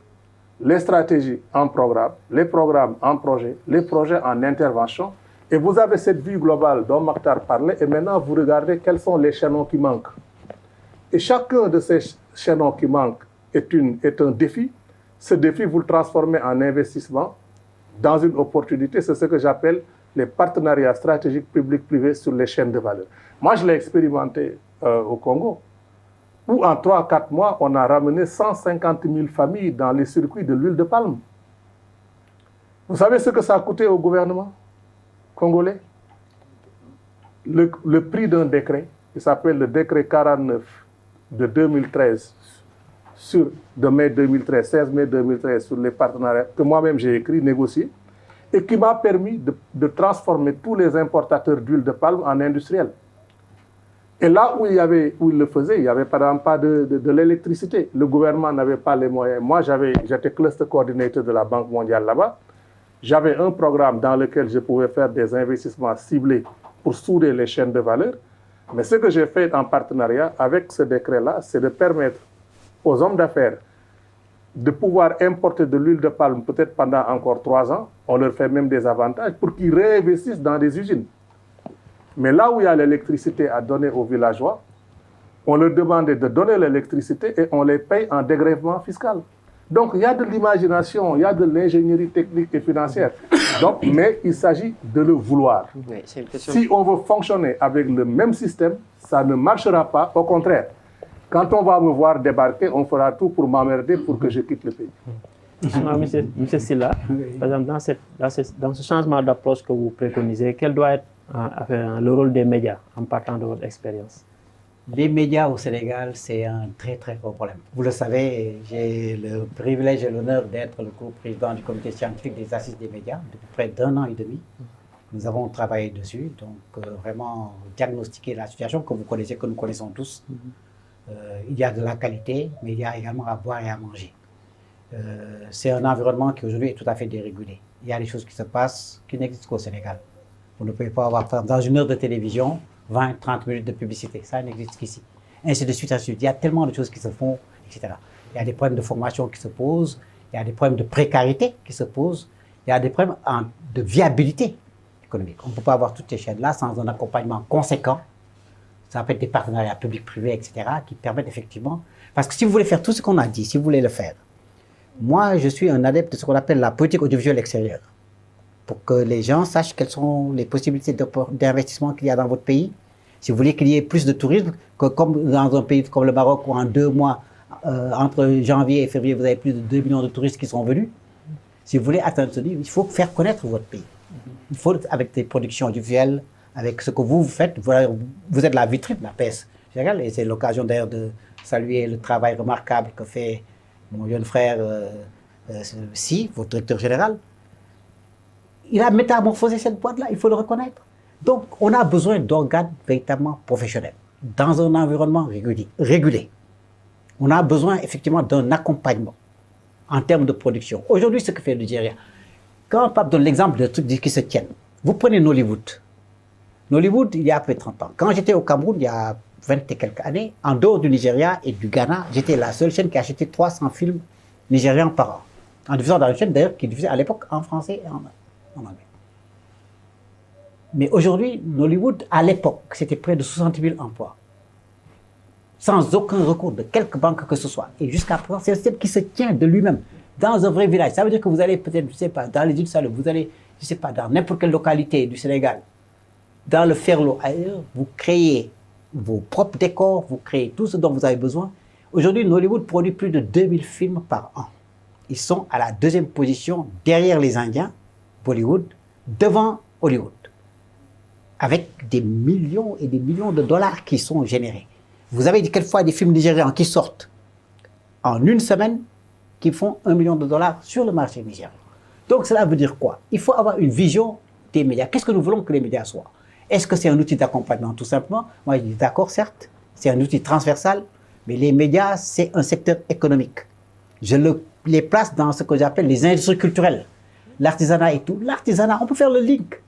Les stratégies en programme, les programmes en projet, les projets en intervention. Et vous avez cette vue globale dont Makhtar parlait, et maintenant vous regardez quels sont les chaînons qui manquent. Et chacun de ces chaînons qui manquent est un défi. Ce défi, vous le transformez en investissement dans une opportunité. C'est ce que j'appelle les partenariats stratégiques publics-privés sur les chaînes de valeur. Moi, je l'ai expérimenté au Congo, où en 3-4 mois, on a ramené 150 000 familles dans les circuits de l'huile de palme. Vous savez ce que ça a coûté au gouvernement congolais? Le prix d'un décret, qui s'appelle le décret 49 de 2013, de mai 2013, 16 mai 2013, sur les partenariats que moi-même j'ai écrit, négocié, et qui m'a permis de transformer tous les importateurs d'huile de palme en industriels. Et là où il le faisait, il n'y avait par exemple pas de l'électricité. Le gouvernement n'avait pas les moyens. Moi, j'étais cluster coordinator de la Banque mondiale là-bas. J'avais un programme dans lequel je pouvais faire des investissements ciblés pour souder les chaînes de valeur. Mais ce que j'ai fait en partenariat avec ce décret-là, c'est de permettre aux hommes d'affaires de pouvoir importer de l'huile de palme peut-être pendant encore 3 ans. On leur fait même des avantages pour qu'ils réinvestissent dans des usines. Mais là où il y a l'électricité à donner aux villageois, on leur demandait de donner l'électricité et on les paye en dégrèvement fiscal. Donc il y a de l'imagination, il y a de l'ingénierie technique et financière. Donc, mais il s'agit de le vouloir. Oui, si on veut fonctionner avec le même système, ça ne marchera pas. Au contraire, quand on va me voir débarquer, on fera tout pour m'emmerder pour que je quitte le pays. Monsieur Sylla, par exemple, dans ce changement d'approche que vous préconisez, quel doit être le rôle des médias en partant de votre expérience? Les médias au Sénégal, c'est un très très gros problème. Vous le savez, j'ai le privilège et l'honneur d'être le co-président du comité scientifique des assises des médias depuis près d'1 an et demi. Nous avons travaillé dessus, donc vraiment diagnostiquer la situation que vous connaissez, que nous connaissons tous. Il y a de la qualité, mais il y a également à boire et à manger. C'est un environnement qui aujourd'hui est tout à fait dérégulé. Il y a des choses qui se passent qui n'existent qu'au Sénégal. Vous ne pouvez pas avoir, dans une heure de télévision, 20-30 minutes de publicité. Ça n'existe qu'ici. Ainsi de suite, ainsi de suite. Il y a tellement de choses qui se font, etc. Il y a des problèmes de formation qui se posent, il y a des problèmes de précarité qui se posent, il y a des problèmes de viabilité économique. On ne peut pas avoir toutes ces chaînes-là sans un accompagnement conséquent. Ça peut être des partenariats publics-privés, etc., qui permettent effectivement... Parce que si vous voulez faire tout ce qu'on a dit, si vous voulez le faire, moi, je suis un adepte de ce qu'on appelle la politique audiovisuelle extérieure. Pour que les gens sachent quelles sont les possibilités d'investissement qu'il y a dans votre pays. Si vous voulez qu'il y ait plus de tourisme, que comme dans un pays comme le Maroc, où en 2 mois, entre janvier et février, vous avez plus de 2 millions de touristes qui sont venus. Si vous voulez atteindre ce niveau, il faut faire connaître votre pays. Il faut, avec des productions audiovisuelles, avec ce que vous faites, vous êtes la vitrine de la presse. Et c'est l'occasion d'ailleurs de saluer le travail remarquable que fait mon jeune frère votre directeur général. Il a métamorphosé cette boîte-là, il faut le reconnaître. Donc, on a besoin d'organes véritablement professionnels, dans un environnement régulé. On a besoin effectivement d'un accompagnement en termes de production. Aujourd'hui, ce que fait le Nigeria, quand Pape donne l'exemple de trucs qui se tiennent, vous prenez Nollywood. Nollywood, il y a à peu près 30 ans. Quand j'étais au Cameroun, il y a 20 et quelques années, en dehors du Nigeria et du Ghana, j'étais la seule chaîne qui achetait 300 films nigérians par an. En diffusant dans une chaîne d'ailleurs qui diffusait à l'époque en français et en anglais. Mais aujourd'hui, Nollywood, à l'époque, c'était près de 60 000 emplois. Sans aucun recours de quelque banque que ce soit. Et jusqu'à présent, c'est un système qui se tient de lui-même dans un vrai village. Ça veut dire que vous allez peut-être, je ne sais pas, dans les îles Salomon, vous allez, je ne sais pas, dans n'importe quelle localité du Sénégal, dans le Ferlo, ailleurs, vous créez vos propres décors, vous créez tout ce dont vous avez besoin. Aujourd'hui, Nollywood produit plus de 2000 films par an. Ils sont à la 2e position derrière les Indiens, Bollywood, devant Hollywood, avec des millions et des millions de dollars qui sont générés. Vous avez quelquefois des films nigérians qui sortent en une semaine, qui font $1 million sur le marché nigérian. Donc cela veut dire quoi? Il faut avoir une vision des médias. Qu'est-ce que nous voulons que les médias soient? Est-ce que c'est un outil d'accompagnement tout simplement? Moi je dis d'accord, certes, c'est un outil transversal, mais les médias c'est un secteur économique. Je les place dans ce que j'appelle les industries culturelles. L'artisanat et tout. L'artisanat, on peut faire le link.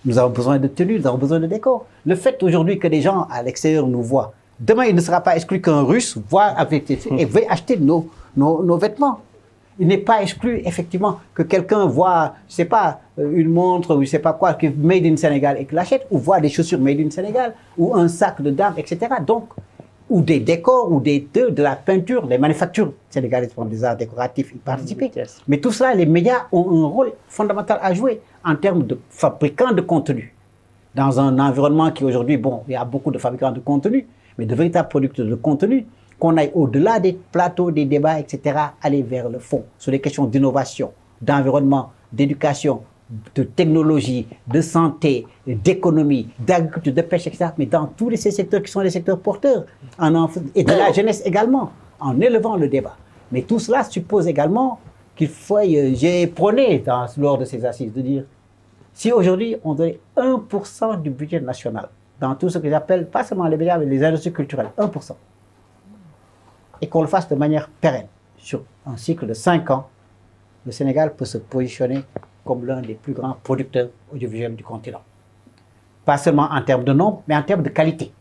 Nous avons besoin de tenue, nous avons besoin de décor. Le fait aujourd'hui que des gens à l'extérieur nous voient, demain il ne sera pas exclu qu'un Russe voit avec et veuille acheter nos vêtements. Il n'est pas exclu, effectivement, que quelqu'un voit, je ne sais pas, une montre ou je ne sais pas quoi, qui est made in Sénégal et qu'il l'achète, ou voit des chaussures made in Sénégal, ou un sac de dame, etc. Donc, ou des décors, ou de la peinture, les manufactures sénégalaises font des arts décoratifs, y participer. Yes. Mais tout cela, les médias ont un rôle fondamental à jouer en termes de fabricants de contenu. Dans un environnement qui aujourd'hui, bon, il y a beaucoup de fabricants de contenu, mais de véritables producteurs de contenu, qu'on aille au-delà des plateaux, des débats, etc., aller vers le fond, sur les questions d'innovation, d'environnement, d'éducation, de technologie, de santé, d'économie, d'agriculture, de pêche, etc., mais dans tous ces secteurs qui sont les secteurs porteurs, et de la jeunesse également, en élevant le débat. Mais tout cela suppose également qu'il faut, j'ai prôné lors de ces assises, de dire, si aujourd'hui on donnait 1% du budget national, dans tout ce que j'appelle, pas seulement les médias, mais les industries culturelles, 1%, et qu'on le fasse de manière pérenne, sur un cycle de 5 ans, le Sénégal peut se positionner comme l'un des plus grands producteurs audiovisuels du continent. Pas seulement en termes de nombre, mais en termes de qualité.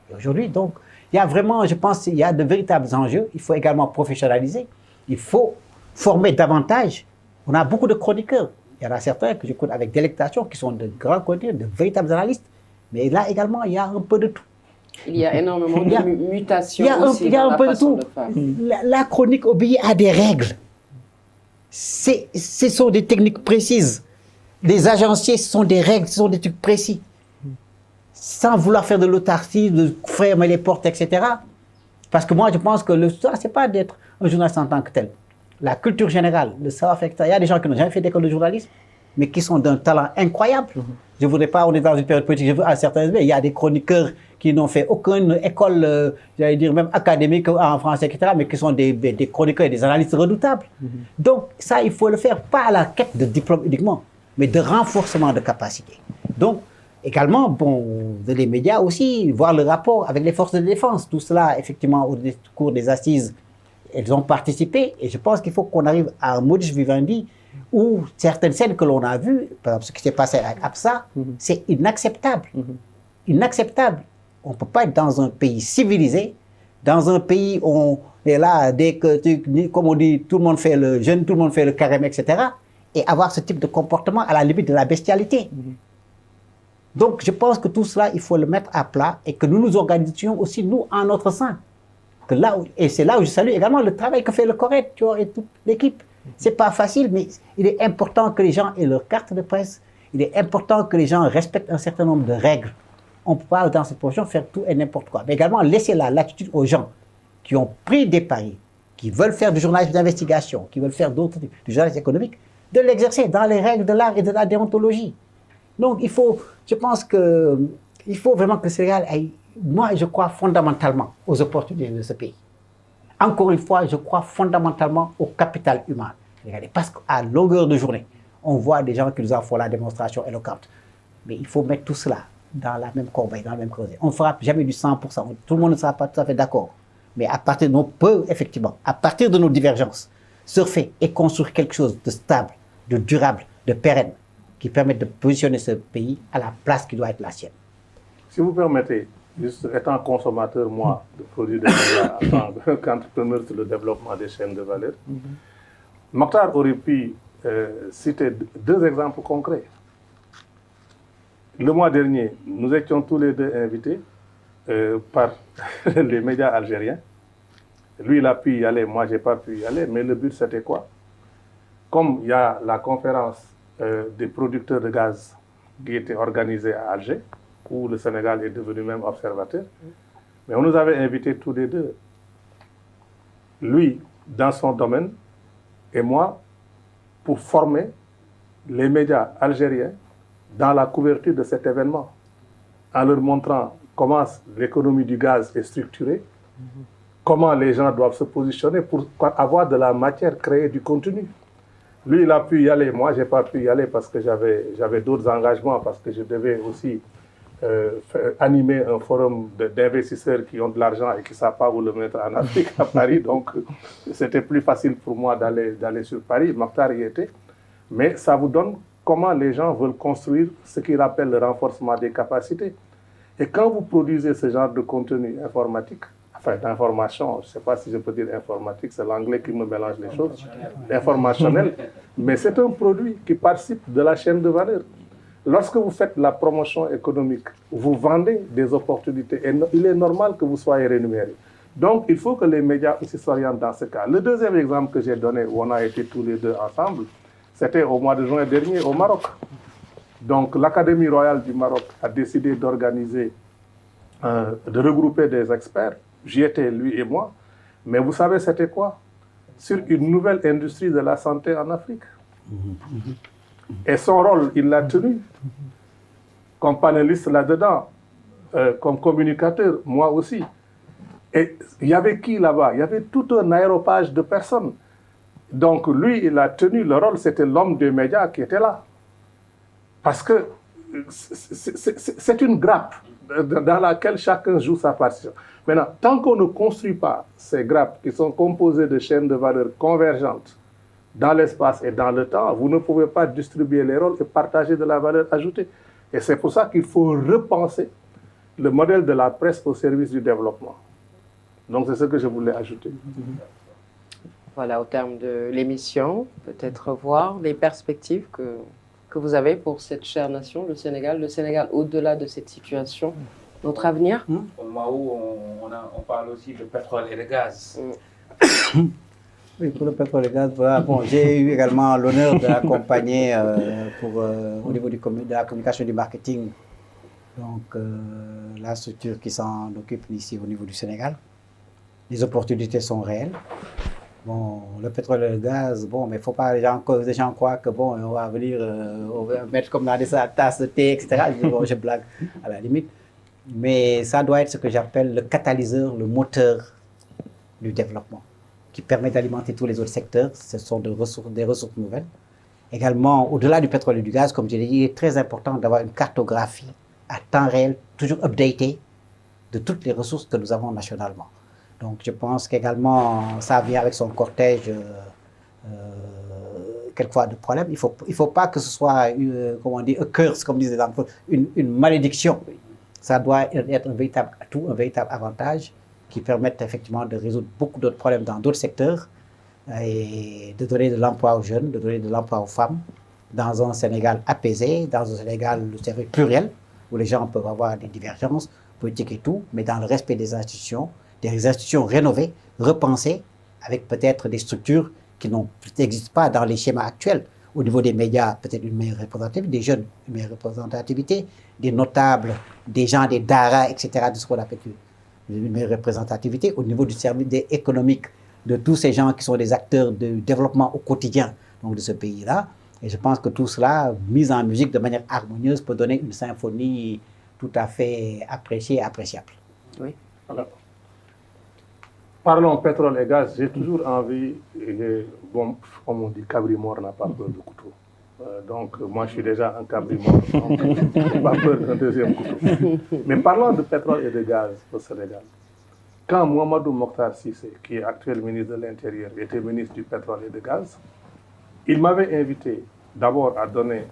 Et aujourd'hui, donc, il y a vraiment, je pense, il y a de véritables enjeux. Il faut également professionnaliser. Il faut former davantage. On a beaucoup de chroniqueurs. Il y en a certains que j'écoute avec délectation, qui sont de grands chroniqueurs, de véritables analystes. Mais là également, il y a un peu de tout. Il y a énormément de mutations. Il y a un peu de tout. La chronique obéit à des règles. Ce sont des techniques précises. Les agenciers, ce sont des règles, ce sont des trucs précis. Sans vouloir faire de l'autarcie, de fermer les portes, etc. Parce que moi, je pense que le soir, c'est pas d'être un journaliste en tant que tel. La culture générale, le savoir-faire, il y a des gens qui n'ont jamais fait d'école de journalisme, mais qui sont d'un talent incroyable. Je ne voudrais pas, on est dans une période politique, je veux à certains aspects, il y a des chroniqueurs qui n'ont fait aucune école, j'allais dire même académique en français, etc., mais qui sont des chroniqueurs et des analystes redoutables. Donc ça, il faut le faire, pas à la quête de diplôme uniquement, mais de renforcement de capacité. Donc, également, bon, les médias aussi, voir le rapport avec les forces de défense. Tout cela, effectivement, au cours des assises, elles ont participé, et je pense qu'il faut qu'on arrive à un modus vivendi où certaines scènes que l'on a vues, par exemple ce qui s'est passé à Absa, c'est inacceptable. Inacceptable. On ne peut pas être dans un pays civilisé, dans un pays où on est là, dès que, comme on dit, tout le monde fait le jeûne, tout le monde fait le carême, etc., et avoir ce type de comportement à la limite de la bestialité. Donc, je pense que tout cela, il faut le mettre à plat et que nous nous organisions aussi, nous, en notre sein. Que là et c'est là où je salue également le travail que fait le CORED, tu vois, et toute l'équipe. C'est pas facile, mais il est important que les gens aient leur carte de presse. Il est important que les gens respectent un certain nombre de règles. On ne peut pas, dans cette position, faire tout et n'importe quoi. Mais également, laisser la latitude aux gens qui ont pris des paris, qui veulent faire du journalisme d'investigation, qui veulent faire d'autres types, du journalisme économique, de l'exercer dans les règles de l'art et de la déontologie. Donc, il faut, je pense qu'il faut vraiment que le Sénégal aille, moi, je crois fondamentalement aux opportunités de ce pays. Encore une fois, je crois fondamentalement au capital humain. Regardez, parce qu'à longueur de journée, on voit des gens qui nous en font la démonstration éloquente. Mais il faut mettre tout cela dans la même corbeille, dans la même creuset. On ne fera jamais du 100%. Tout le monde ne sera pas tout à fait d'accord. Mais à partir de nos peu, effectivement, à partir de nos divergences, surfer et construire quelque chose de stable, de durable, de pérenne, qui permette de positionner ce pays à la place qui doit être la sienne. Si vous permettez, juste étant consommateur, moi, de produits de médias, en tant qu'entrepreneur sur le développement des chaînes de valeur, Mokhtar aurait pu citer 2 exemples concrets. Le mois dernier, nous étions tous les 2 invités par les médias algériens. Lui, il a pu y aller, moi, je n'ai pas pu y aller, mais le but, c'était quoi? Comme il y a la conférence des producteurs de gaz qui était organisée à Alger, où le Sénégal est devenu même observateur, mais on nous avait invités tous les 2. Lui, dans son domaine, et moi, pour former les médias algériens dans la couverture de cet événement, en leur montrant comment l'économie du gaz est structurée, comment les gens doivent se positionner pour avoir de la matière, créer du contenu. Lui, il a pu y aller, moi, je n'ai pas pu y aller parce que j'avais d'autres engagements, parce que je devais aussi animer un forum d'investisseurs qui ont de l'argent et qui ne savent pas où le mettre en Afrique, à Paris. Donc, c'était plus facile pour moi d'aller sur Paris. Mokhtar y était. Mais ça vous donne comment les gens veulent construire ce qu'ils appellent le renforcement des capacités. Et quand vous produisez ce genre de contenu informatique, enfin d'information, je ne sais pas si je peux dire informatique, c'est l'anglais qui me mélange les choses, informationnel, mais c'est un produit qui participe de la chaîne de valeur. Lorsque vous faites la promotion économique, vous vendez des opportunités et il est normal que vous soyez rémunéré. Donc, il faut que les médias aussi s'orientent dans ce cas. Le deuxième exemple que j'ai donné, où on a été tous les deux ensemble, c'était au mois de juin dernier au Maroc. Donc, l'Académie royale du Maroc a décidé d'organiser, de regrouper des experts. J'y étais, lui et moi. Mais vous savez, c'était quoi? Sur une nouvelle industrie de la santé en Afrique. Et son rôle, il l'a tenu. Comme panéliste là-dedans, comme communicateur, moi aussi. Et il y avait qui là-bas? Il y avait tout un aéropage de personnes. Donc lui, il a tenu le rôle, c'était l'homme des médias qui était là. Parce que c'est une grappe dans laquelle chacun joue sa partition. Maintenant, tant qu'on ne construit pas ces grappes qui sont composées de chaînes de valeur convergentes dans l'espace et dans le temps, vous ne pouvez pas distribuer les rôles et partager de la valeur ajoutée. Et c'est pour ça qu'il faut repenser le modèle de la presse au service du développement. Donc c'est ce que je voulais ajouter. Voilà, au terme de l'émission, peut-être voir les perspectives que vous avez pour cette chère nation, le Sénégal au-delà de cette situation, notre avenir. Au moment où on parle aussi de pétrole et de gaz. Oui, pour le pétrole et le gaz, voilà. Bon, j'ai eu également l'honneur d'accompagner au niveau de la communication et du marketing, donc la structure qui s'en occupe ici au niveau du Sénégal. Les opportunités sont réelles. Bon, le pétrole et le gaz, bon, mais il ne faut pas que les gens croient que bon, on va venir, on va mettre comme dans des tasses de thé, etc. Bon, je blague à la limite. Mais ça doit être ce que j'appelle le catalyseur, le moteur du développement, qui permet d'alimenter tous les autres secteurs. Ce sont des ressources nouvelles. Également, au-delà du pétrole et du gaz, comme je l'ai dit, il est très important d'avoir une cartographie à temps réel, toujours updatée, de toutes les ressources que nous avons nationalement. Donc, je pense qu'également, ça vient avec son cortège, quelquefois, de problèmes. Il faut pas que ce soit, comment on dit, a curse, comme disent les enfants, une malédiction. Ça doit être un véritable atout, un véritable avantage qui permette effectivement de résoudre beaucoup d'autres problèmes dans d'autres secteurs et de donner de l'emploi aux jeunes, de donner de l'emploi aux femmes, dans un Sénégal apaisé, dans un Sénégal, c'est vrai, pluriel, où les gens peuvent avoir des divergences politiques et tout, mais dans le respect des institutions rénovées, repensées, avec peut-être des structures qui n'existent pas dans les schémas actuels. Au niveau des médias, peut-être une meilleure représentativité, des jeunes, une meilleure représentativité, des notables, des gens, des daras, etc., de ce qu'on appelle une meilleure représentativité. Au niveau du service économique, de tous ces gens qui sont des acteurs de développement au quotidien donc de ce pays-là. Et je pense que tout cela, mis en musique de manière harmonieuse, peut donner une symphonie tout à fait appréciée et appréciable. Oui. Alors, parlons pétrole et gaz. J'ai toujours envie, bon, comme on dit, cabri mort n'a pas peur de couteau. Donc, moi, je suis déjà un cabri mort, donc je n'ai pas peur d'un deuxième couteau. Mais parlons de pétrole et de gaz au Sénégal. Quand Mouhamadou Mokhtar Cissé, qui est actuel ministre de l'Intérieur, était ministre du pétrole et du gaz, il m'avait invité d'abord à donner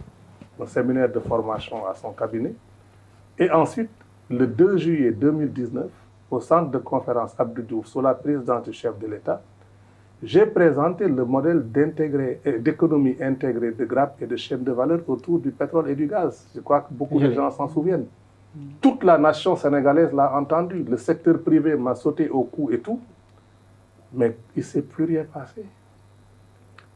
un séminaire de formation à son cabinet, et ensuite, le 2 juillet 2019, au centre de conférence Abdou Diouf, sous la présidence du chef de l'État, j'ai présenté le modèle d'économie intégrée de grappes et de chaînes de valeur autour du pétrole et du gaz. Je crois que beaucoup de gens s'en souviennent. Toute la nation sénégalaise l'a entendu. Le secteur privé m'a sauté au cou et tout. Mais il ne s'est plus rien passé.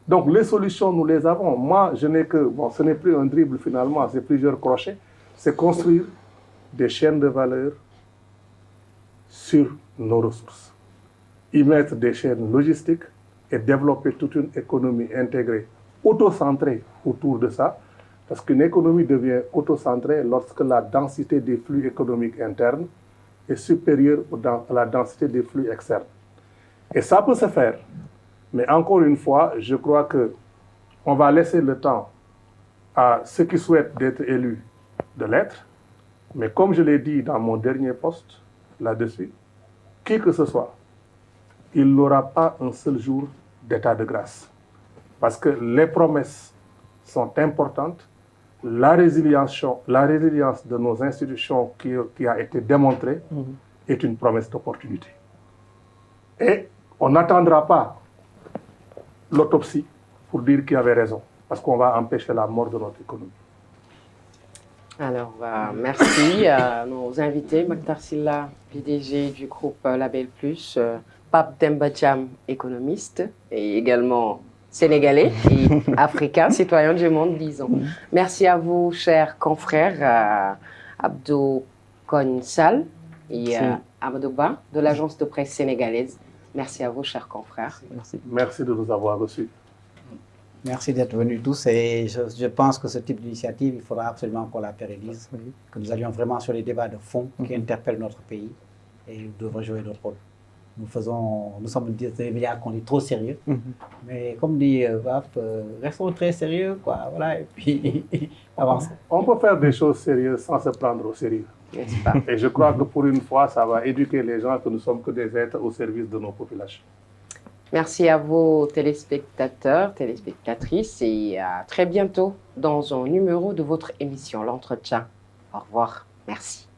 Donc les solutions, nous les avons. Moi, je n'ai que... Bon, ce n'est plus un dribble finalement, c'est plusieurs crochets. C'est construire des chaînes de valeur sur nos ressources. Y mettre des chaînes logistiques et développer toute une économie intégrée, auto-centrée autour de ça. Parce qu'une économie devient auto-centrée lorsque la densité des flux économiques internes est supérieure à la densité des flux externes. Et ça peut se faire. Mais encore une fois, je crois qu'on va laisser le temps à ceux qui souhaitent d'être élus de l'être. Mais comme je l'ai dit dans mon dernier post là-dessus, qui que ce soit, il n'aura pas un seul jour d'état de grâce. Parce que les promesses sont importantes. La résilience de nos institutions qui a été démontrée est une promesse d'opportunité. Et on n'attendra pas l'autopsie pour dire qu'il avait raison, parce qu'on va empêcher la mort de notre économie. Alors, merci à nos invités, Mactar Sylla, PDG du groupe Label Plus, Pape Demba Thiam, économiste, et également sénégalais et africain, citoyen du monde, disons. Merci à vous, chers confrères, Abdou Kogne-Sall et Amadou Ba, de l'agence de presse sénégalaise. Merci à vous, chers confrères. Merci de nous avoir reçus. Merci d'être venus tous et je pense que ce type d'initiative, il faudra absolument qu'on la pérennise, que nous allions vraiment sur les débats de fond qui interpellent notre pays et nous devrons jouer notre rôle. Nous sommes des médias qu'on est trop sérieux, mais comme dit Vaf, restons très sérieux, quoi, voilà, et puis avançons. On peut faire des choses sérieuses sans se prendre au sérieux. N'est-ce pas? Et je crois que pour une fois, ça va éduquer les gens que nous sommes que des êtres au service de nos populations. Merci à vos téléspectateurs, téléspectatrices et à très bientôt dans un numéro de votre émission L'Entretien. Au revoir. Merci.